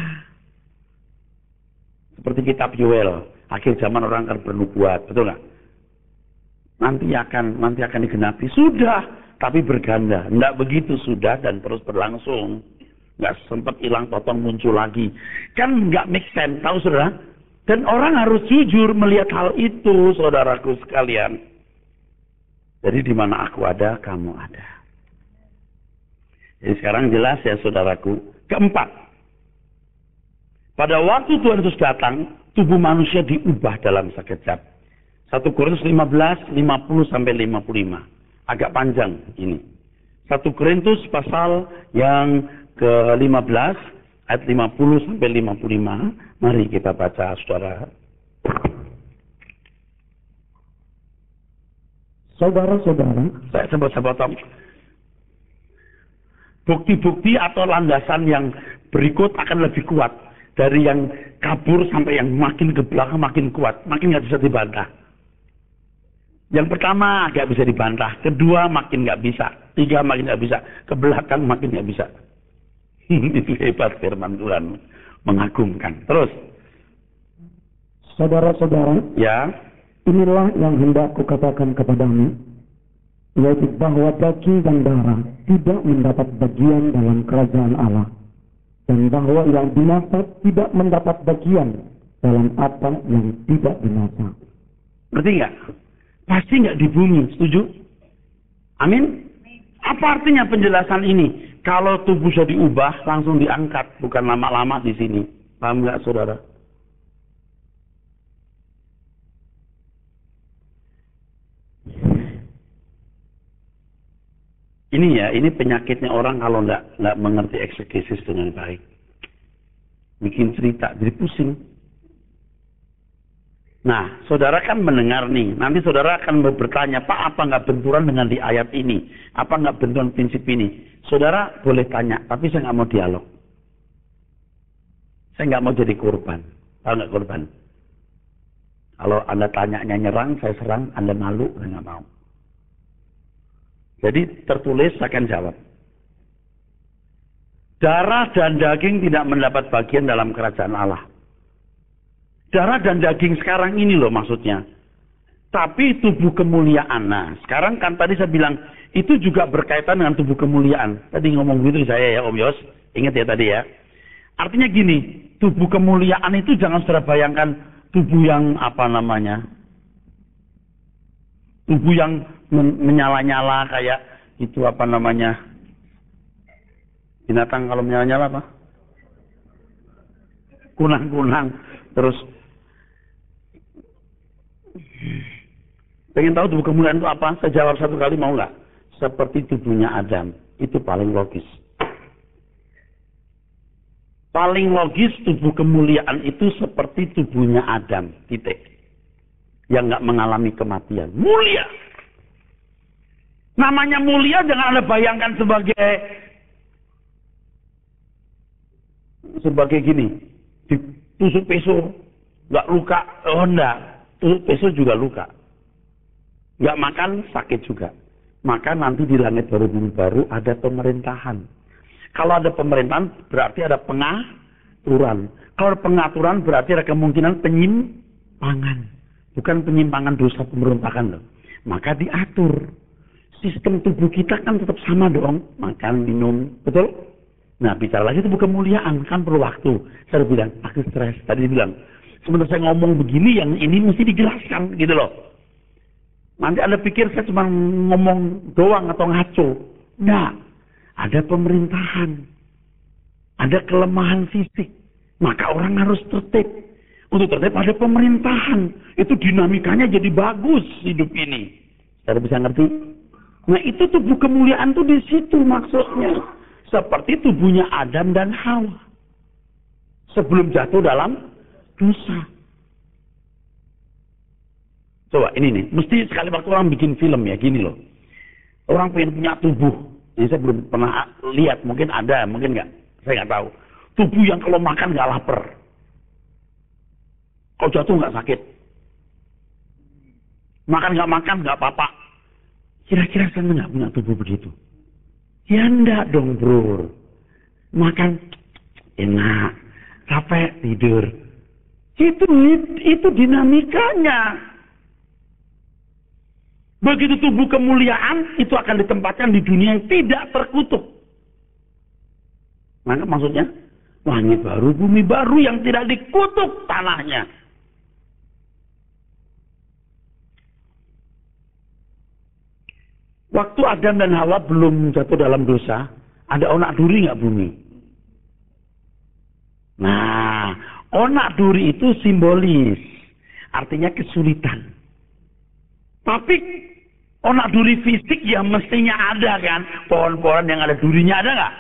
Seperti kitab Yoel. Akhir zaman orang akan bernubuat. Betul nggak? Nanti akan digenapi. Sudah. Tapi berganda. Nggak begitu sudah dan terus berlangsung. Nggak sempat hilang potong muncul lagi. Kan nggak make sense. Tahu saudara? Dan orang harus jujur melihat hal itu, saudaraku sekalian. Jadi di mana aku ada, kamu ada. Jadi sekarang jelas ya saudaraku. Keempat. Pada waktu Tuhan Yesus datang, tubuh manusia diubah dalam sekejap. 1 Korintus 15, 50-55. Agak panjang ini. 1 Korintus pasal yang ke-15, ayat 50-55. Mari kita baca, saudara. Saudara-saudara, Saya sempat potong. Bukti-bukti atau landasan yang berikut akan lebih kuat dari yang kabur sampai yang makin ke belakang makin kuat, makin nggak bisa dibantah. Yang pertama nggak bisa dibantah, kedua makin nggak bisa, tiga makin nggak bisa, ke belakang makin nggak bisa. Itu hebat firman Tuhan, mengagumkan. Terus, saudara-saudara, ya, inilah yang hendak kukatakan kepadamu, yaitu bahwa daging dan darah tidak mendapat bagian dalam kerajaan Allah, dan bahwa yang binasa tidak mendapat bagian dalam apa yang tidak binasa. Ngerti nggak? Pasti nggak di bumi, setuju? Amin? Apa artinya penjelasan ini? Kalau tubuh sudah diubah, langsung diangkat, bukan lama-lama di sini. Paham nggak, saudara? Ini ya, ini penyakitnya orang kalau nggak mengerti eksegesis dengan baik. Bikin cerita, jadi pusing. Nah, saudara kan mendengar nih. Nanti saudara akan bertanya, Pak, apa nggak benturan dengan di ayat ini? Apa nggak benturan prinsip ini? Saudara boleh tanya, tapi saya nggak mau dialog. Saya nggak mau jadi korban. Tahu nggak korban? Kalau Anda tanyanya nyerang, saya serang, Anda malu, saya nggak mau. Jadi tertulis, saya akan jawab. Darah dan daging tidak mendapat bagian dalam kerajaan Allah. Darah dan daging sekarang ini loh maksudnya. Tapi tubuh kemuliaan. Nah, sekarang kan tadi saya bilang, itu juga berkaitan dengan tubuh kemuliaan. Tadi ngomong gitu saya ya Om Yos. Ingat ya tadi ya. Artinya gini, tubuh kemuliaan itu jangan saudara bayangkan tubuh yang apa namanya. Tubuh yang menyala-nyala kayak itu apa namanya. Binatang kalau menyala-nyala apa? Kunang-kunang. Terus pengen tahu tubuh kemuliaan itu apa? Saya jawab satu kali, mau nggak? Seperti tubuhnya Adam. Itu paling logis. Paling logis tubuh kemuliaan itu seperti tubuhnya Adam. Titik. Yang nggak mengalami kematian. Mulia. Namanya mulia jangan Anda bayangkan sebagai gini. Ditusuk pisau. Nggak luka. Oh enggak. Besok juga luka. Nggak makan, sakit juga. Maka nanti di langit baru bumi baru ada pemerintahan. Kalau ada pemerintahan berarti ada pengaturan. Kalau ada pengaturan berarti ada kemungkinan penyimpangan. Bukan penyimpangan dosa pemberontakan loh. Maka diatur. Sistem tubuh kita kan tetap sama dong. Makan, minum. Betul? Nah, bicara lagi tubuh kemuliaan, kan perlu waktu. Saya bilang, aku stres. Tadi dia bilang, sebenarnya saya ngomong begini, yang ini mesti dijelaskan, gitu loh. Nanti Anda pikir saya cuma ngomong doang atau ngaco. Enggak. Ada pemerintahan. Ada kelemahan fisik. Maka orang harus tertib. Untuk tertib ada pemerintahan. Itu dinamikanya jadi bagus hidup ini. Saya bisa ngerti? Nah, itu tubuh kemuliaan tuh di situ maksudnya. Seperti tubuhnya Adam dan Hawa. Sebelum jatuh dalam dosa. Coba ini nih, mesti sekali waktu orang bikin film ya, gini loh. Orang pengen punya tubuh. Ini saya belum pernah lihat, mungkin ada, mungkin enggak. Saya nggak tahu. Tubuh yang kalau makan nggak lapar. Kalau jatuh nggak sakit. Makan nggak apa-apa. Kira-kira saya nggak punya tubuh begitu? Ya enggak dong bro. Makan enak, capek tidur. Itu dinamikanya. Begitu tubuh kemuliaan itu akan ditempatkan di dunia yang tidak terkutuk. Maka maksudnya langit baru, bumi baru yang tidak dikutuk tanahnya. Waktu Adam dan Hawa belum jatuh dalam dosa, ada onak duri nggak bumi? Nah, onak duri itu simbolis, artinya kesulitan. Tapi onak duri fisik ya mestinya ada kan? Pohon-pohon yang ada durinya ada nggak?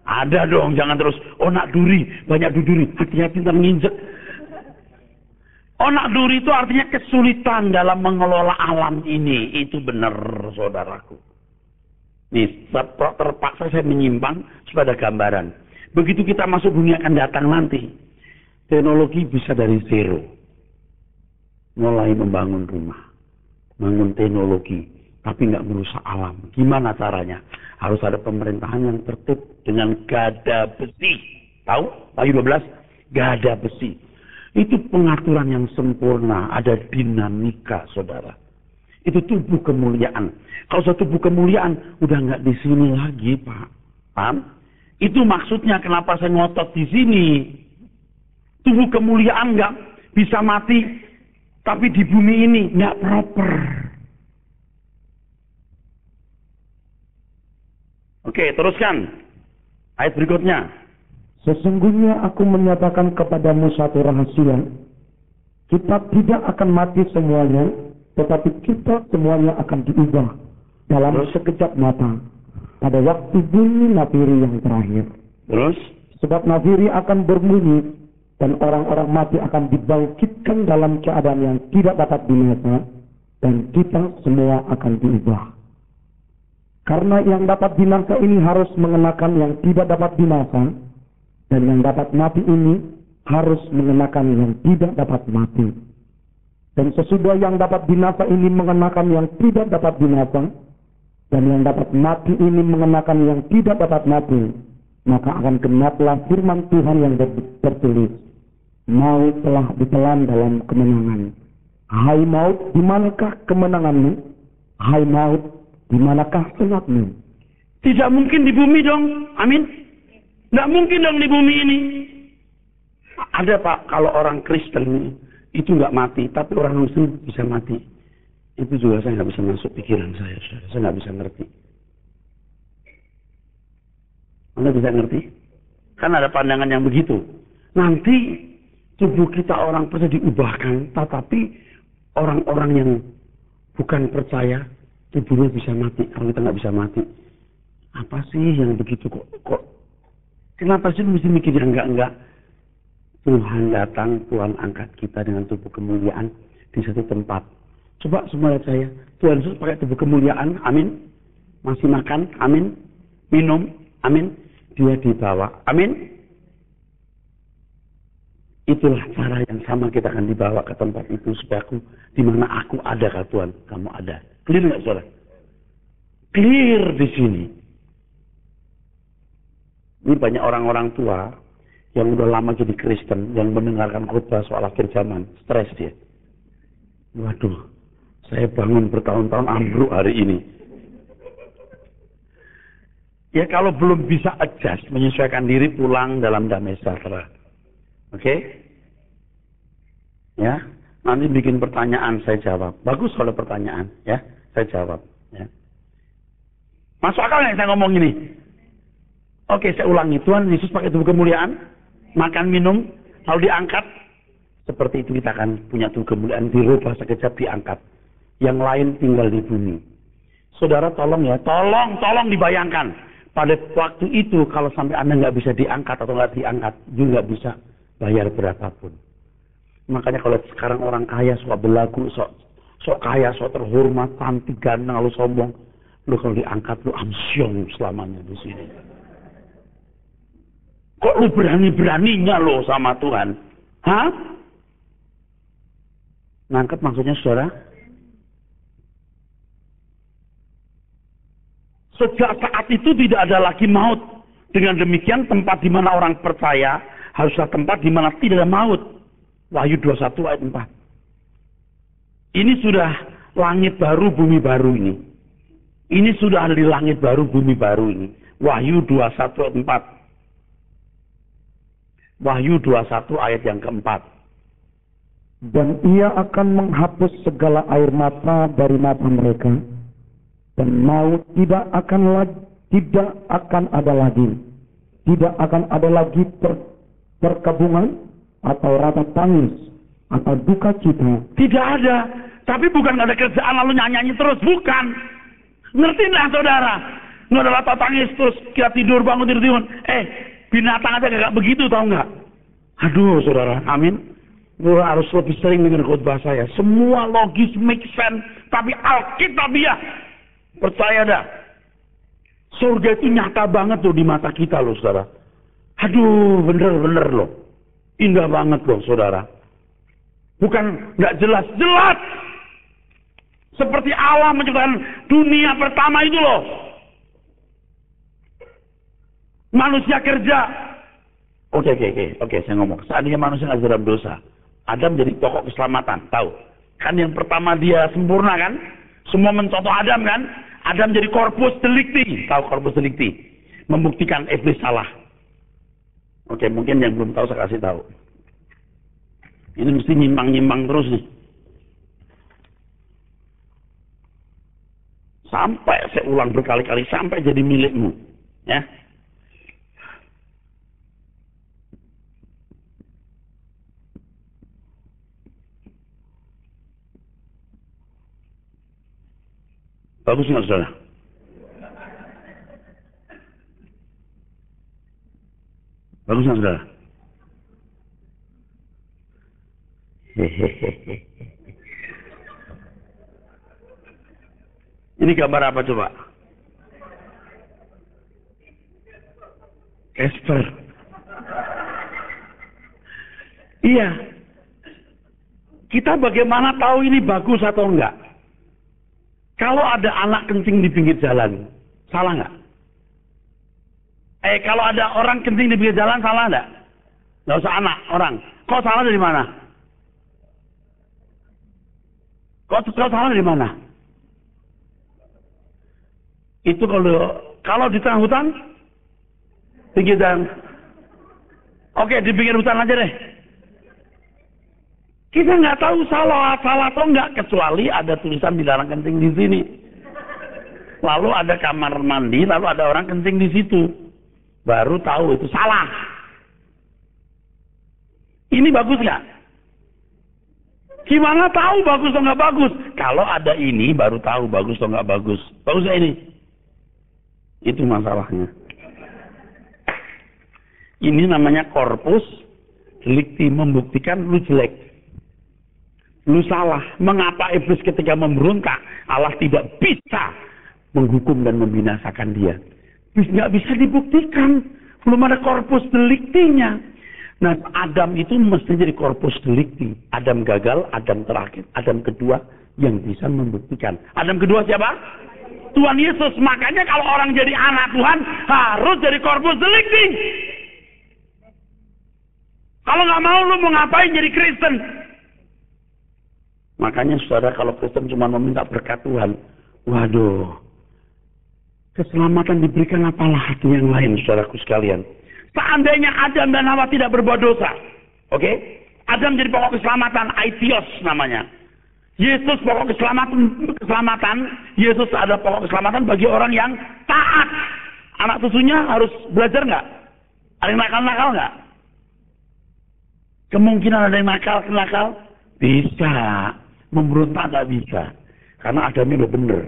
Ada dong, jangan terus onak duri, banyak duri, hati-hati ntar nginjek. Onak duri itu artinya kesulitan dalam mengelola alam ini. Itu benar, saudaraku. Nih, terpaksa saya menyimpang supaya ada gambaran. Begitu kita masuk dunia akan datang nanti, teknologi bisa dari zero. Mulai membangun rumah, bangun teknologi, tapi nggak merusak alam. Gimana caranya? Harus ada pemerintahan yang tertib dengan gada besi. Tahu? Wahyu 12, gada besi. Itu pengaturan yang sempurna, ada dinamika, saudara. Itu tubuh kemuliaan. Kalau suatu tubuh kemuliaan, udah nggak di sini lagi, Pak. Paham? Itu maksudnya kenapa saya ngotot di sini. Tubuh kemuliaan nggak bisa mati, tapi di bumi ini nggak proper. Oke, teruskan. Ayat berikutnya. Sesungguhnya aku menyatakan kepadamu satu rahasia. Kita tidak akan mati semuanya, tetapi kita semuanya akan diubah dalam sekejap mata pada waktu bunyi nafiri yang terakhir. Terus? Sebab nafiri akan berbunyi dan orang-orang mati akan dibangkitkan dalam keadaan yang tidak dapat binasa dan kita semua akan diubah. Karena yang dapat binasa ini harus mengenakan yang tidak dapat binasa, dan yang dapat mati ini harus mengenakan yang tidak dapat mati. Dan sesudah yang dapat binasa ini mengenakan yang tidak dapat binasa, dan yang dapat mati ini mengenakan yang tidak dapat mati, maka akan genaplah firman Tuhan yang tertulis, maut telah ditelan dalam kemenangan. Hai maut, di manakah kemenanganmu? Hai maut, di manakah sengatmu? Tidak mungkin di bumi dong. Amin. Nggak mungkin dong di bumi ini. Ada Pak, kalau orang Kristen itu nggak mati, tapi orang Muslim bisa mati. Itu juga saya nggak bisa masuk pikiran saya. Saya nggak bisa ngerti. Anda bisa ngerti? Kan ada pandangan yang begitu. Nanti tubuh kita orang percaya diubahkan, tetapi orang-orang yang bukan percaya tubuhnya bisa mati. Kalau kita nggak bisa mati, apa sih yang begitu kok? Kenapa sih mesti mikir yang enggak? Tuhan datang, Tuhan angkat kita dengan tubuh kemuliaan di satu tempat. Coba semua lihat saya. Tuhan Yesus pakai tubuh kemuliaan, amin. Masih makan, amin. Minum, amin. Dia dibawa, amin. Itulah cara yang sama kita akan dibawa ke tempat itu supaya di mana aku ada kata Tuhan, kamu ada. Clear nggak saudara? Clear di sini. Ini banyak orang-orang tua yang udah lama jadi Kristen, yang mendengarkan khotbah soal akhir zaman, stres dia. Waduh, saya bangun bertahun-tahun ambruk hari ini. Ya kalau belum bisa adjust, menyesuaikan diri, pulang dalam damai sejahtera. Oke? Ya, nanti bikin pertanyaan, saya jawab. Bagus kalau pertanyaan, ya, saya jawab. Ya. Masuk akal nggak saya ngomong ini? Oke, saya ulangi. Tuhan Yesus pakai tubuh kemuliaan, makan, minum, lalu diangkat. Seperti itu kita akan punya tubuh kemuliaan, dirubah sekejap, diangkat. Yang lain tinggal di bumi. Saudara tolong ya, tolong dibayangkan. Pada waktu itu kalau sampai Anda nggak bisa diangkat atau nggak diangkat, juga nggak bisa bayar berapapun. Makanya kalau sekarang orang kaya suka berlagu, sok kaya, sok terhormat, cantik, ganteng, lalu sombong. Lu kalau diangkat lu amsyong selamanya di sini. Kok lu berani-beraninya lo sama Tuhan? Hah? Nangkep maksudnya saudara? Sejak saat itu tidak ada lagi maut. Dengan demikian tempat di mana orang percaya haruslah tempat di mana tidak ada maut. Wahyu 21 ayat 4. Ini sudah langit baru, bumi baru ini. Ini sudah ada di langit baru, bumi baru ini. Wahyu 21 ayat 4. Wahyu 21 ayat yang keempat. Dan ia akan menghapus segala air mata dari mata mereka. Dan maut tidak akan ada lagi. Tidak akan ada lagi perkabungan atau rata tangis atau duka cita. Tidak ada. Tapi bukan ada kerjaan lalu nyanyi terus. Bukan. Ngerti nggak saudara? Nggak ada rata tangis terus kita tidur bangun tidur. Binatang aja gak begitu, tahu nggak? Aduh saudara, amin. Lu harus lebih sering dengar khotbah saya. Semua logis, make sense. Tapi Alkitabiah. Percaya dah. Surga itu nyata banget loh di mata kita loh saudara. Aduh, bener-bener loh. Indah banget loh saudara. Bukan nggak jelas. Jelas! Seperti Allah menciptakan dunia pertama itu loh. Manusia kerja. Oke, saya ngomong. Seandainya manusia nggak dalam dosa, Adam jadi pokok keselamatan, tahu? Kan yang pertama dia sempurna kan? Semua mencontoh Adam kan? Adam jadi corpus delicti, tahu corpus delicti? Membuktikan iblis salah. Oke, mungkin yang belum tahu saya kasih tahu. Ini mesti nyimbang-nyimbang terus nih. Sampai saya ulang berkali-kali, sampai jadi milikmu. Ya. Bagus nggak saudara? Bagus nggak saudara? Hehehe. Ini gambar apa coba? Casper. Iya. Kita bagaimana tahu ini bagus atau enggak? Kalau ada anak kencing di pinggir jalan, salah nggak? Kalau ada orang kencing di pinggir jalan, salah nggak? Nggak usah anak, orang. Kok salah dari mana? Kok salah dari mana? Itu kalau di tengah hutan, pinggir jalan. Oke, di pinggir hutan aja deh. Kita nggak tahu salah atau enggak, kecuali ada tulisan dilarang kencing di sini. Lalu ada kamar mandi, lalu ada orang kencing di situ. Baru tahu itu salah. Ini bagus nggak? Gimana tahu bagus atau nggak bagus? Kalau ada ini baru tahu bagus atau nggak bagus. Bagus nggak ini? Itu masalahnya. Ini namanya corpus delicti, membuktikan lu jelek. Lu salah. Mengapa iblis ketika memberontak, Allah tidak bisa menghukum dan membinasakan dia? Nggak bisa dibuktikan. Belum ada corpus delictinya. Nah, Adam itu mesti jadi corpus delicti. Adam gagal, Adam terakhir. Adam kedua yang bisa membuktikan. Adam kedua siapa? Tuhan Yesus. Makanya kalau orang jadi anak Tuhan, harus jadi corpus delicti. Kalau nggak mau, lu mau ngapain jadi Kristen? Makanya saudara, kalau Kristen cuma meminta berkat Tuhan, waduh, Keselamatan diberikan apalah hati yang lain, saudaraku sekalian. Seandainya Adam dan Hawa tidak berbuat dosa, oke? Adam jadi pokok keselamatan, aitios namanya. Yesus pokok keselamatan, Yesus ada pokok keselamatan bagi orang yang taat. Anak susunya harus belajar nggak? Ada yang nakal-nakal nggak? Kemungkinan ada yang nakal? Bisa. Memberontak nggak bisa. Karena Adamnya udah bener.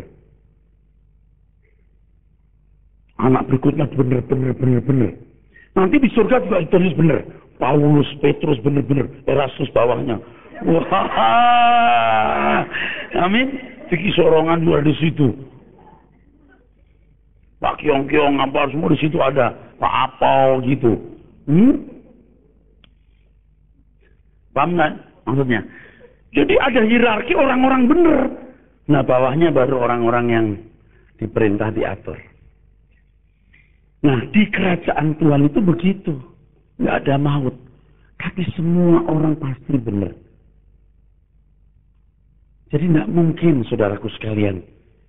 Anak berikutnya bener. Nanti di surga juga terus bener. Paulus, Petrus bener-bener. Erastus bawahnya. Wah, amin. Vicky Sorongan juga di situ. Pak Kiong-Kiong apa semua di situ ada. Pak Apol gitu. Paham nggak maksudnya? Jadi ada hierarki orang-orang bener. Nah bawahnya baru orang-orang yang diperintah diatur. Nah di kerajaan Tuhan itu begitu. Nggak ada maut. Tapi semua orang pasti benar. Jadi nggak mungkin saudaraku sekalian.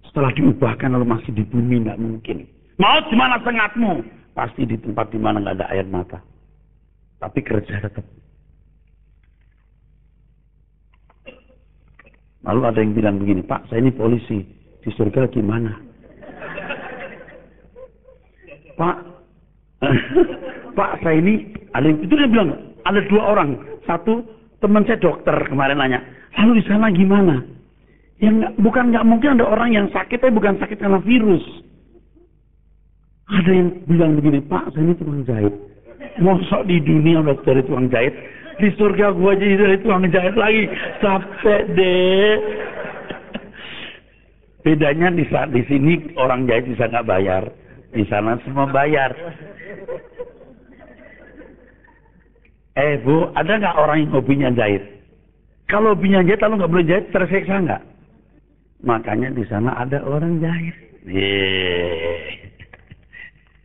Setelah diubahkan lalu masih di bumi, nggak mungkin. Maut di mana sengatmu? Pasti di tempat di mana nggak ada air mata. Tapi kerja tetap. Lalu ada yang bilang begini, Pak saya ini polisi. Di surga gimana? Pak saya ini, itu dia bilang, ada 2 orang. Satu, teman saya dokter kemarin nanya, lalu di sana gimana? Ya bukan nggak mungkin ada orang yang sakit, tapi bukan sakit karena virus. Ada yang bilang begini, Pak saya ini tukang jahit. Mosok di dunia udah dari tukang jahit, di surga gua jadi dari tukang jahit lagi. Capek deh. Bedanya di sini orang jahit bisa nggak bayar, di sana semua bayar. Bu, ada nggak orang yang hobinya jahit? Kalau hobinya jahit, lalu nggak boleh jahit, tersiksa nggak? Makanya di sana ada orang jahit.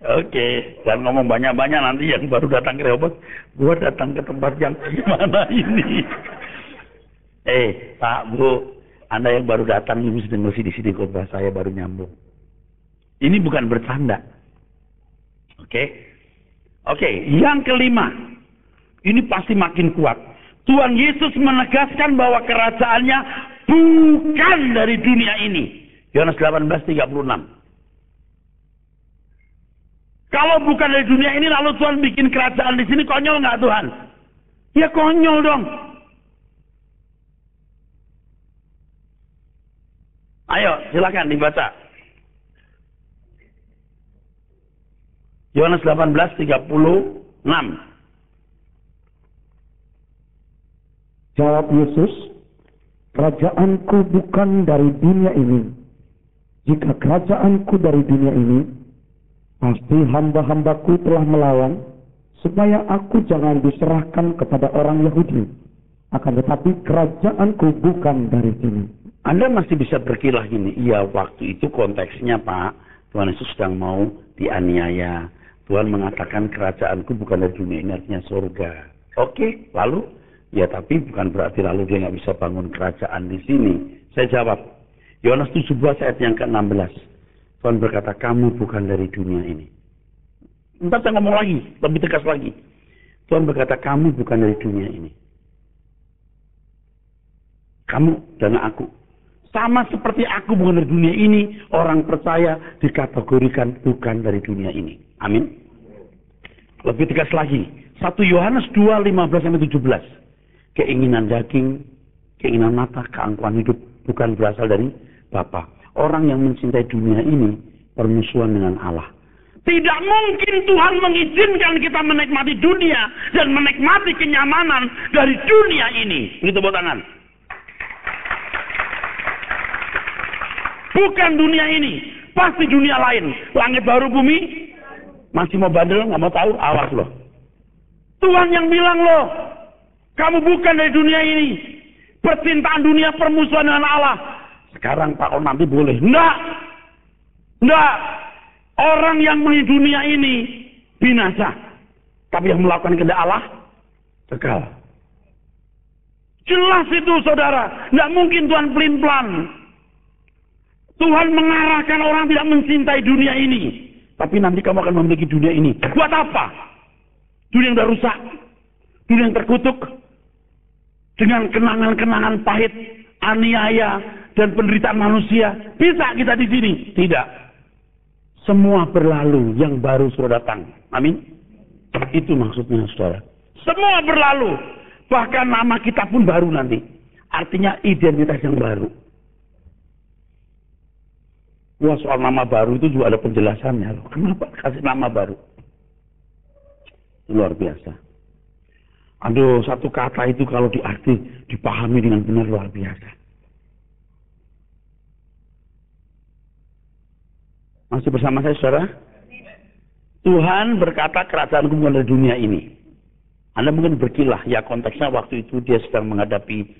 Oke, jangan ngomong banyak-banyak nanti yang baru datang ke Rehoboth, gua datang ke tempat yang gimana ini? Pak, Bu, Anda yang baru datang, Ibu sedang masih di sini khotbah saya baru nyambung. Ini bukan bercanda. Oke, yang kelima. Ini pasti makin kuat. Tuhan Yesus menegaskan bahwa kerajaannya bukan dari dunia ini. Yohanes 18:36. Kalau bukan dari dunia ini, lalu Tuhan bikin kerajaan di sini, konyol nggak Tuhan? Ya konyol dong. Ayo, silakan dibaca. Yohanes 18:36. Jawab Yesus, kerajaanku bukan dari dunia ini. Jika kerajaanku dari dunia ini, pasti hamba-hambaku telah melawan, supaya aku jangan diserahkan kepada orang Yahudi. Akan tetapi kerajaanku bukan dari sini. Anda masih bisa berkilah gini, iya waktu itu konteksnya Pak, Tuhan Yesus sedang mau dianiaya. Tuhan mengatakan kerajaanku bukan dari dunia ini, artinya surga. Oke, lalu? Ya tapi bukan berarti lalu dia nggak bisa bangun kerajaan di sini. Saya jawab, Yohanes 17 ayat yang ke-16. Tuhan berkata, kamu bukan dari dunia ini. Entar saya ngomong lagi, lebih tegas lagi. Tuhan berkata, kamu bukan dari dunia ini. Kamu dan aku. Sama seperti aku bukan dari dunia ini, orang percaya dikategorikan bukan dari dunia ini. Amin. Lebih tegas lagi. 1 Yohanes 2:15-17. Keinginan daging, keinginan mata, keangkuhan hidup bukan berasal dari Bapa. Orang yang mencintai dunia ini permusuhan dengan Allah. Tidak mungkin Tuhan mengizinkan kita menikmati dunia dan menikmati kenyamanan dari dunia ini. Ini tepuk tangan. Bukan dunia ini, pasti dunia lain. Langit baru bumi, masih mau bandel, nggak mau tahu, awas loh. Tuhan yang bilang loh, kamu bukan dari dunia ini. Percintaan dunia permusuhan dengan Allah. Sekarang Pak nanti boleh. Enggak. Orang yang di dunia ini binasa. Tapi yang melakukan kehendak Allah kekal. Jelas itu saudara. Enggak mungkin Tuhan pelin-pelan. Tuhan mengarahkan orang tidak mencintai dunia ini. Tapi nanti kamu akan memiliki dunia ini. Buat apa? Dunia yang sudah rusak. Dunia yang terkutuk. Dengan kenangan-kenangan pahit, aniaya, dan penderitaan manusia. Bisa kita di sini? Tidak. Semua berlalu, yang baru sudah datang. Amin. Itu maksudnya, saudara. Semua berlalu. Bahkan nama kita pun baru nanti. Artinya identitas yang baru. Wah, soal nama baru itu juga ada penjelasannya loh. Kenapa kasih nama baru? Luar biasa. Aduh, satu kata itu kalau diarti, dipahami dengan benar luar biasa. Masih bersama saya, saudara? Tuhan berkata, kerajaanku bukan dari dunia ini. Anda mungkin berkilah, ya konteksnya waktu itu dia sedang menghadapi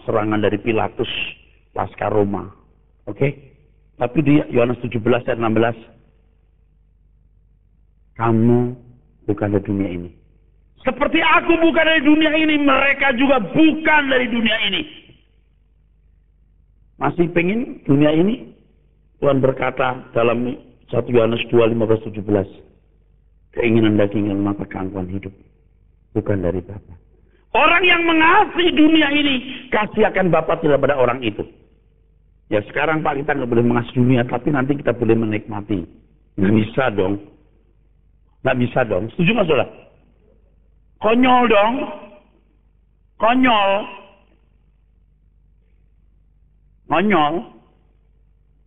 serangan dari Pilatus pasca Roma. Oke? Tapi di Yohanes 17 ayat 16, kamu bukan dari dunia ini. Seperti aku bukan dari dunia ini, mereka juga bukan dari dunia ini. Masih pengen dunia ini? Tuhan berkata dalam 1 Yohanes 2, 15, 17, keinginan daging yang mata keangkuhan hidup, bukan dari Bapa. Orang yang mengasihi dunia ini, kasih akan Bapa tidak pada orang itu. Ya sekarang Pak, kita nggak boleh mengasihi dunia, tapi nanti kita boleh menikmati. Nggak bisa dong. Nggak bisa dong. Setuju nggak, saudara? Konyol dong. Konyol. Konyol.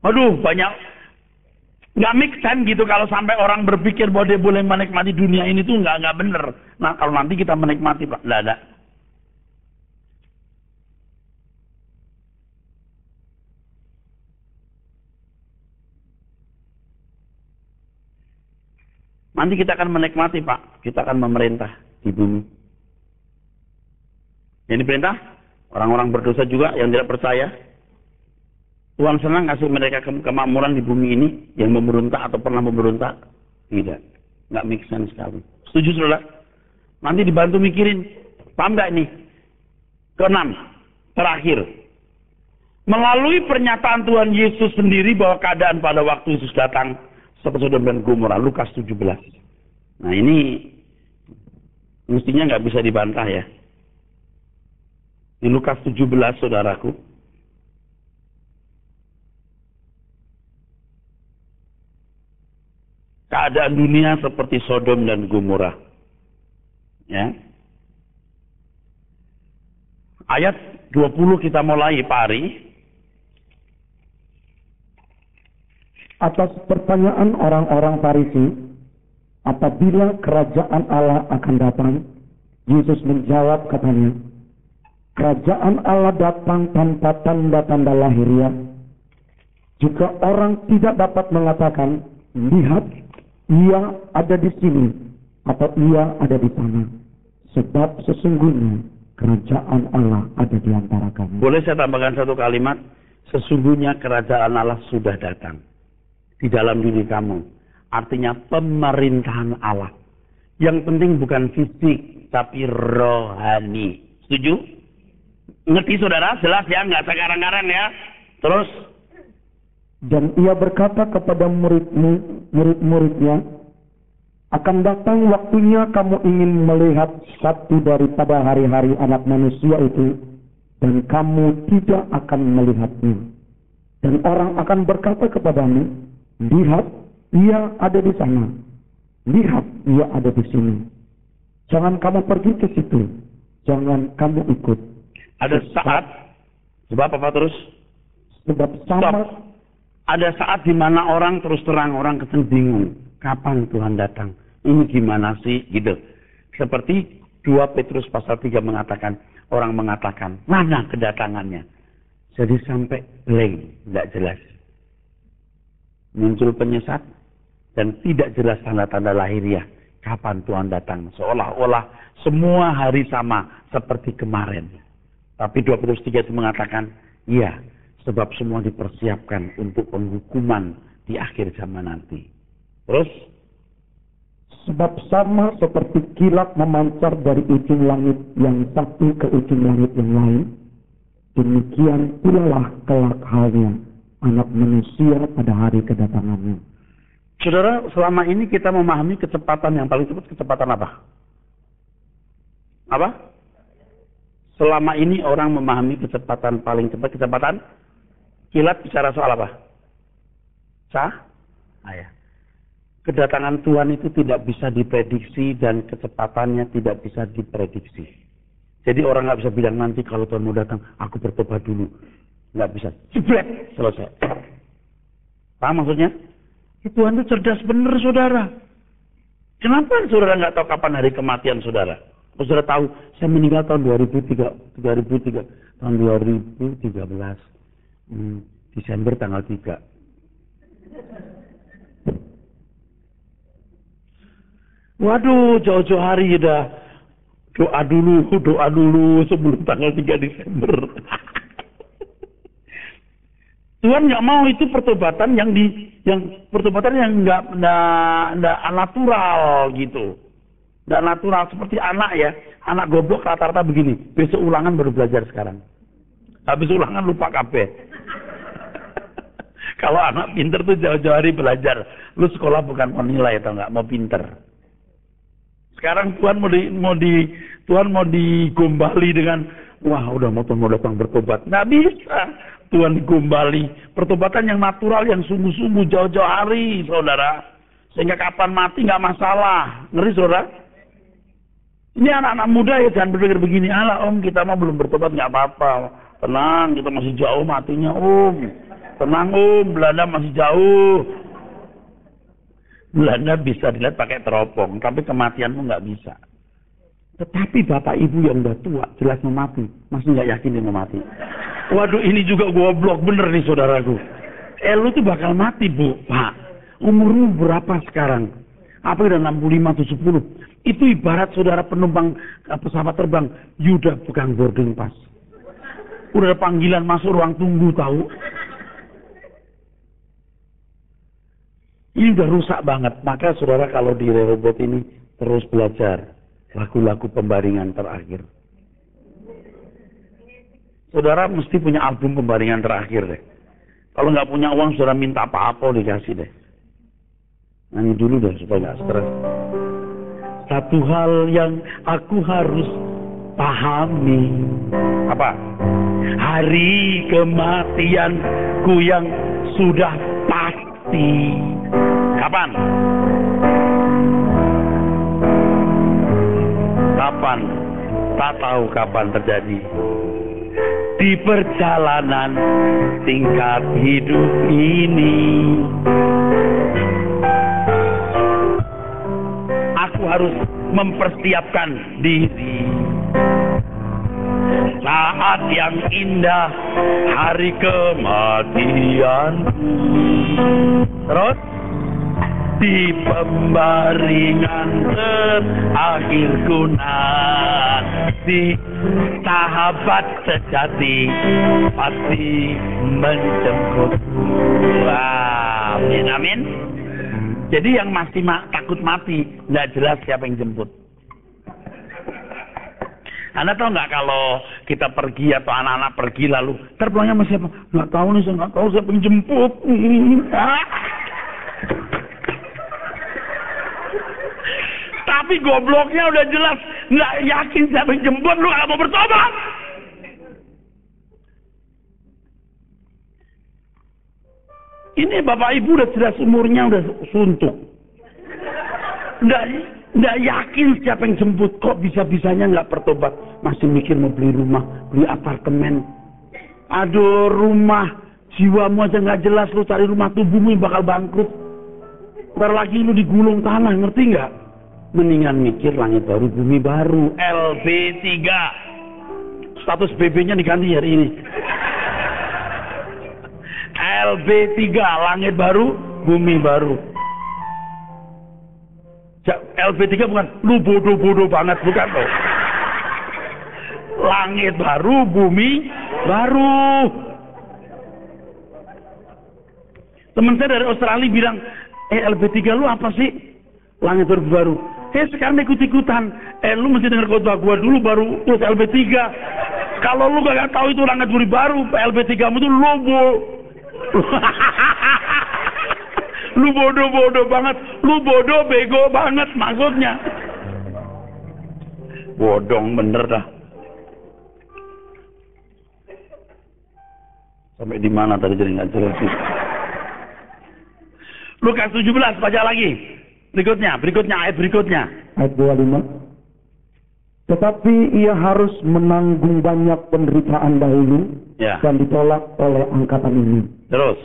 Aduh, banyak. Nggak make sense gitu kalau sampai orang berpikir bahwa dia boleh menikmati dunia ini tuh nggak bener. Nah, kalau nanti kita menikmati, Pak, nggak ada. Nanti kita akan menikmati, Pak. Kita akan memerintah di bumi. Ini perintah orang-orang berdosa juga yang tidak percaya. Tuhan senang kasih mereka kemakmuran di bumi ini yang memberontak atau pernah memberontak. Tidak. Nggak make sense sekali. Setuju, saudara? Nanti dibantu mikirin. Paham nggak ini? Keenam. Terakhir. Melalui pernyataan Tuhan Yesus sendiri bahwa keadaan pada waktu Yesus datang seperti Sodom dan Gomora, Lukas 17. Nah ini mestinya nggak bisa dibantah ya. Di Lukas 17, saudaraku, keadaan dunia seperti Sodom dan Gomora. Ya. Ayat 20 kita mulai, Pak Ari. Atas pertanyaan orang-orang Farisi, apabila kerajaan Allah akan datang, Yesus menjawab katanya, kerajaan Allah datang tanpa tanda-tanda lahiriah. Jika orang tidak dapat mengatakan, lihat, ia ada di sini, atau ia ada di sana. Sebab sesungguhnya kerajaan Allah ada di antara kamu. Boleh saya tambahkan satu kalimat? Sesungguhnya kerajaan Allah sudah datang di dalam diri kamu. Artinya pemerintahan Allah. Yang penting bukan fisik, tapi rohani. Setuju? Ngerti, saudara? Jelas ya? Nggak sekarang-karang ya? Terus? Dan ia berkata kepada murid-muridnya, akan datang waktunya kamu ingin melihat satu daripada hari-hari anak manusia itu, dan kamu tidak akan melihatnya. Dan orang akan berkata kepadamu, lihat, ia ada di sana. Lihat, ia ada di sini. Jangan kamu pergi ke situ. Jangan kamu ikut. Ada saat, sebab apa terus? Sebab sama. Ada saat di mana orang terus terang, orang kesan bingung. Kapan Tuhan datang? Ini gimana sih? Gitu. Seperti 2 Petrus pasal 3 mengatakan, orang mengatakan, mana kedatangannya? Jadi sampai blank, tidak jelas. Muncul penyesat dan tidak jelas tanda-tanda lahiriah kapan Tuhan datang, seolah-olah semua hari sama seperti kemarin. Tapi 2 Petrus 3 itu mengatakan, iya, sebab semua dipersiapkan untuk penghukuman di akhir zaman nanti. Terus, sebab sama seperti kilat memancar dari ujung langit yang satu ke ujung langit yang lain, demikian pula lah kelak halnya anak manusia pada hari kedatangannya. Saudara, selama ini kita memahami kecepatan yang paling cepat, kecepatan apa? Apa? Selama ini orang memahami kecepatan paling cepat, kecepatan kilat bicara soal apa? Ya. Kedatangan Tuhan itu tidak bisa diprediksi dan kecepatannya tidak bisa diprediksi. Jadi orang nggak bisa bilang nanti kalau Tuhan mau datang, aku bertobat dulu. Nggak bisa. Jebret, selesai. Paham maksudnya? Tuhan itu cerdas bener, saudara. Kenapa saudara nggak tahu kapan hari kematian saudara? Saudara tahu, saya meninggal tahun 2013. Desember tanggal 3. Waduh, jauh-jauh hari dah. Doa dulu sebelum tanggal 3 Desember. Tuhan nggak mau itu pertobatan yang nggak natural gitu. Nggak natural seperti anak ya. Anak goblok rata-rata begini. Besok ulangan baru belajar sekarang. Habis ulangan lupa kabeh. Kalau anak pinter tuh jauh-jauh hari belajar. Lu sekolah bukan mau nilai atau nggak, mau pinter. Sekarang Tuhan Tuhan mau digombali dengan, wah udah mau datang bertobat. Nggak bisa. Tuhan digombali. Pertobatan yang natural, yang sungguh-sungguh jauh-jauh hari, saudara. Sehingga kapan mati nggak masalah. Ngeri, saudara? Ini anak-anak muda ya jangan berpikir begini. Alah om, kita mah belum bertobat nggak apa-apa. Tenang, kita masih jauh matinya om. Tenang om, Belanda masih jauh. Belanda bisa dilihat pakai teropong, tapi kematianmu nggak bisa. Tetapi bapak ibu yang udah tua, jelas mau mati. Masih nggak yakin dia mau mati. Waduh, ini juga goblok bener nih saudaraku. Lu tuh bakal mati, Bu. Pak, umurmu berapa sekarang? Apa udah 65 atau 70? Itu ibarat saudara penumpang pesawat terbang, udah pegang boarding pass. Udah ada panggilan masuk ruang tunggu, tahu? Ini udah rusak banget. Maka saudara kalau di Rehoboth ini terus belajar lagu-lagu pembaringan terakhir. Saudara mesti punya album pembaringan terakhir deh. Kalau nggak punya uang, saudara minta apa-apa dikasih deh. Nyanyi dulu deh supaya nggak stres. Satu hal yang aku harus pahami. Apa? Hari kematianku yang sudah pasti. Kapan? Kapan? Tak tahu kapan terjadi. Di perjalanan tingkat hidup ini, aku harus mempersiapkan diri. Saat yang indah, hari kematianku. Terus di pembaringan terakhirku nanti, sahabat sejati pasti menjemputku. Amin, amin. Jadi yang masih takut mati, nggak jelas siapa yang jemput. Anda tahu nggak kalau kita pergi atau anak-anak pergi lalu terpulangnya sama siapa? Nggak tahu nih, saya nggak tahu siapa yang jemput. Tapi gobloknya udah jelas nggak yakin siapa yang jemput, lu nggak mau bertobat. Ini bapak ibu udah jelas umurnya udah suntuk. Nggak yakin siapa yang jemput, kok bisa-bisanya nggak bertobat. Masih mikir mau beli rumah, beli apartemen. Aduh, rumah, jiwamu aja nggak jelas, lu cari rumah, tubuhmu bakal bangkrut. Ntar lagi lu digulung tanah, ngerti nggak? Mendingan mikir langit baru, bumi baru, LB3. Status BB-nya diganti hari ini. LB3, langit baru, bumi baru. LB3 bukan, lu bodoh-bodoh banget, bukan loh. Langit baru, bumi baru. Teman saya dari Australia bilang, LB3 lu apa sih? Langit baru. Sekarang ikut-ikutan. Lu mesti denger khotbah gua dulu baru terus LB3. Kalau lu gak tahu itu langit baru, LB3 mu tuh lobo. Lu bodoh banget. Lu bodoh, bego banget maksudnya. Bodong bener dah. Sampai di mana tadi jadi nggak jelas sih. Lukas 17, baca lagi. Berikutnya, ayat berikutnya. Ayat 25. Tetapi ia harus menanggung banyak penderitaan dahulu Ya. dan ditolak oleh angkatan ini. Terus.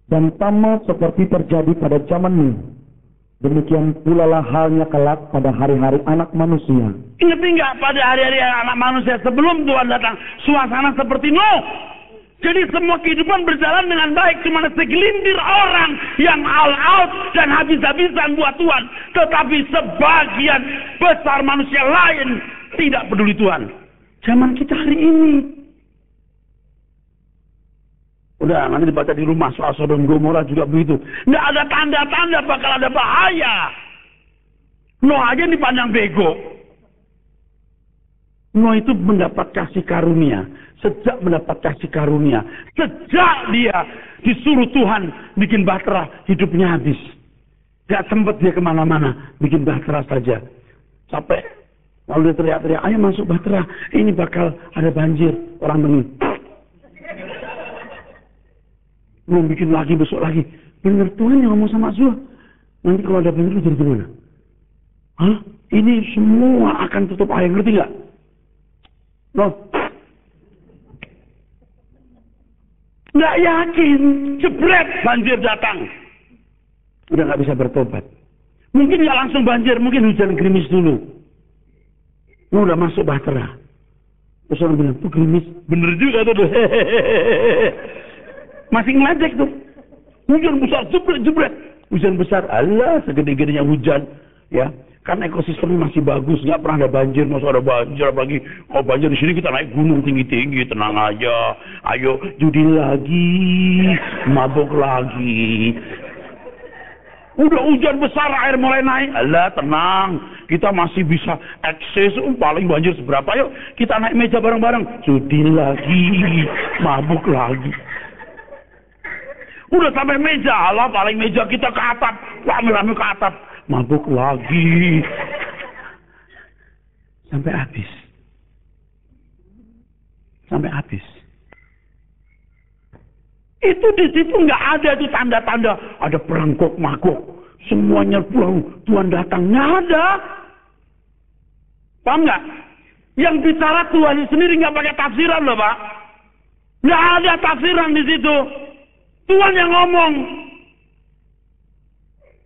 Dan sama seperti terjadi pada zamanmu, demikian pula lah halnya kelak pada hari-hari anak manusia. Ingat nggak pada hari-hari anak manusia sebelum Tuhan datang, suasana seperti Nuh. Jadi semua kehidupan berjalan dengan baik, cuma segelintir orang yang all out dan habis-habisan buat Tuhan. Tetapi sebagian besar manusia lain tidak peduli Tuhan. Zaman kita hari ini. Udah, nanti dibaca di rumah soal Sodom Gomora juga begitu. Nggak ada tanda-tanda bakal ada bahaya. Nuh aja dipandang bego. Nuh itu mendapat kasih karunia. Sejak mendapat kasih karunia, sejak dia disuruh Tuhan bikin bahtera, hidupnya habis. Gak sempat dia kemana-mana, bikin bahtera saja. Sampai lalu dia teriak-teriak, ayo masuk bahtera, ini bakal ada banjir. Orang benih. Belum bikin lagi, besok lagi. Bener Tuhan yang ngomong sama Zul. Nanti kalau ada banjir jadi gimana? Hah? Ini semua akan tutup air, ngerti gak? Loh. Nggak yakin, jebret banjir datang. Udah nggak bisa bertobat. Mungkin nggak langsung banjir, mungkin hujan gerimis dulu. Udah masuk bahtera. Terus orang bilang, tuh gerimis. Bener juga tuh. Masih ngeledek tuh. Hujan besar, jebret. Hujan besar, alah segede-gedenya hujan. Ya. Kan ekosistemnya masih bagus, nggak pernah ada banjir, masuk ada banjir lagi. Oh banjir di sini kita naik gunung tinggi-tinggi, tenang aja. Ayo judi lagi, mabuk lagi. Udah hujan besar, air mulai naik. Alah tenang, kita masih bisa akses. Paling banjir seberapa? Yuk kita naik meja bareng-bareng. Judi lagi, mabuk lagi. Udah sampai meja, alah paling meja kita ke atap, rame-rame ke atap. Mabuk lagi. Sampai habis. Itu di situ nggak ada tuh tanda-tanda. Ada perangkok magok. Semuanya pulang. Tuhan datang. Nggak ada. Paham nggak? Yang bicara Tuhan sendiri nggak pakai tafsiran loh Pak. Nggak ada tafsiran di situ. Tuhan yang ngomong.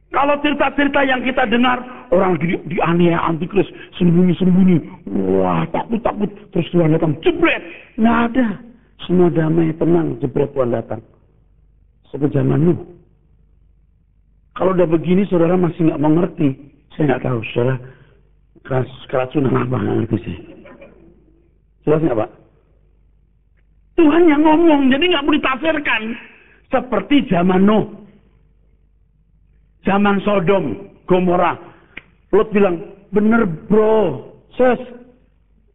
Kalau cerita-cerita yang kita dengar, orang dianiaya antikris, sembunyi-sembunyi, wah takut-takut, terus Tuhan datang, jebret, nggak ada, semua damai, tenang, jebret Tuhan datang. Seperti zaman Nuh. Kalau udah begini, saudara masih nggak mengerti, saya nggak tahu, saudara keracunan apa nggak ngerti sih. Jelas nggak Pak? Tuhan yang ngomong, jadi nggak boleh ditafsirkan. Seperti zaman Nuh. Zaman Sodom, Gomora. Lot bilang, bener bro, ses,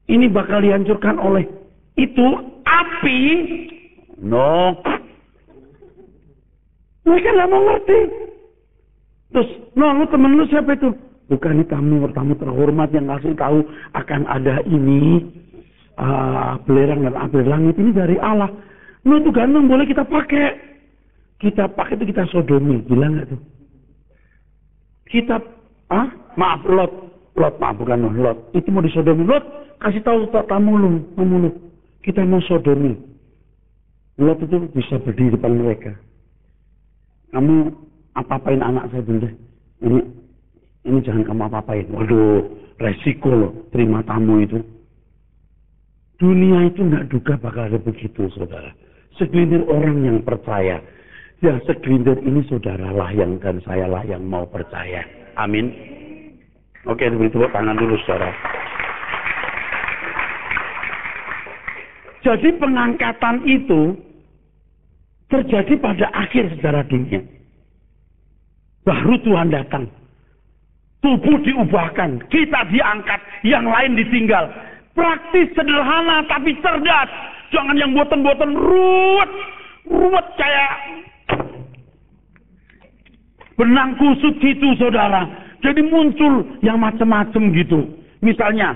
ini bakal dihancurkan oleh itu api. No. Mereka nggak mau ngerti. Terus, lu temen lu siapa itu? Bukan ini tamu terhormat yang ngasih tahu akan ada ini belerang dan api langit ini dari Allah. No itu ganteng boleh kita pakai. Kita pakai itu kita sodomi, gila nggak tuh? Kita, maaf Lot, maaf bukan Lot. Itu mau disodomi. Lot, kasih tahu tamu lu. Kita mau sodomi. Lot itu bisa berdiri depan mereka. Kamu apa-apain anak saya bunda. Ini jangan kamu apa-apain. Waduh, resiko loh terima tamu itu. Dunia itu nggak duga bakal ada begitu, saudara. Segelintir orang yang percaya. Ya segelintir ini saudaralah yang dan sayalah yang mau percaya. Amin. Oke, beri tepuk tangan dulu saudara. Jadi pengangkatan itu terjadi pada akhir sejarah dunia. Baru Tuhan datang. Tubuh diubahkan, kita diangkat, yang lain ditinggal. Praktis, sederhana, tapi cerdas. Jangan yang boten-boten ruwet ruwet kayak benang kusut gitu, saudara. Jadi muncul yang macam-macam gitu. Misalnya,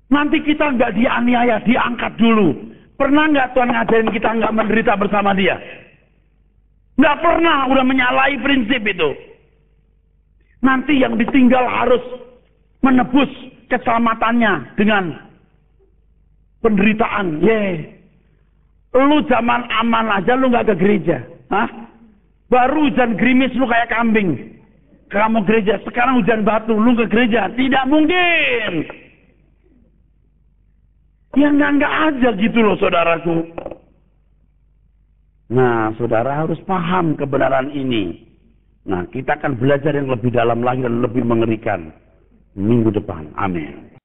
nanti kita nggak dianiaya, diangkat dulu. Pernah nggak Tuhan ngajarin kita nggak menderita bersama dia? Nggak pernah, udah menyalahi prinsip itu. Nanti yang ditinggal harus menebus keselamatannya dengan penderitaan. Lu zaman aman aja lu nggak ke gereja. Hah? Baru hujan gerimis lu kayak kambing. Kamu gereja, sekarang hujan batu, lu ke gereja. Tidak mungkin. Ya enggak aja gitu loh, saudaraku. Nah, saudara harus paham kebenaran ini. Nah, kita akan belajar yang lebih dalam lagi dan lebih mengerikan minggu depan. Amin.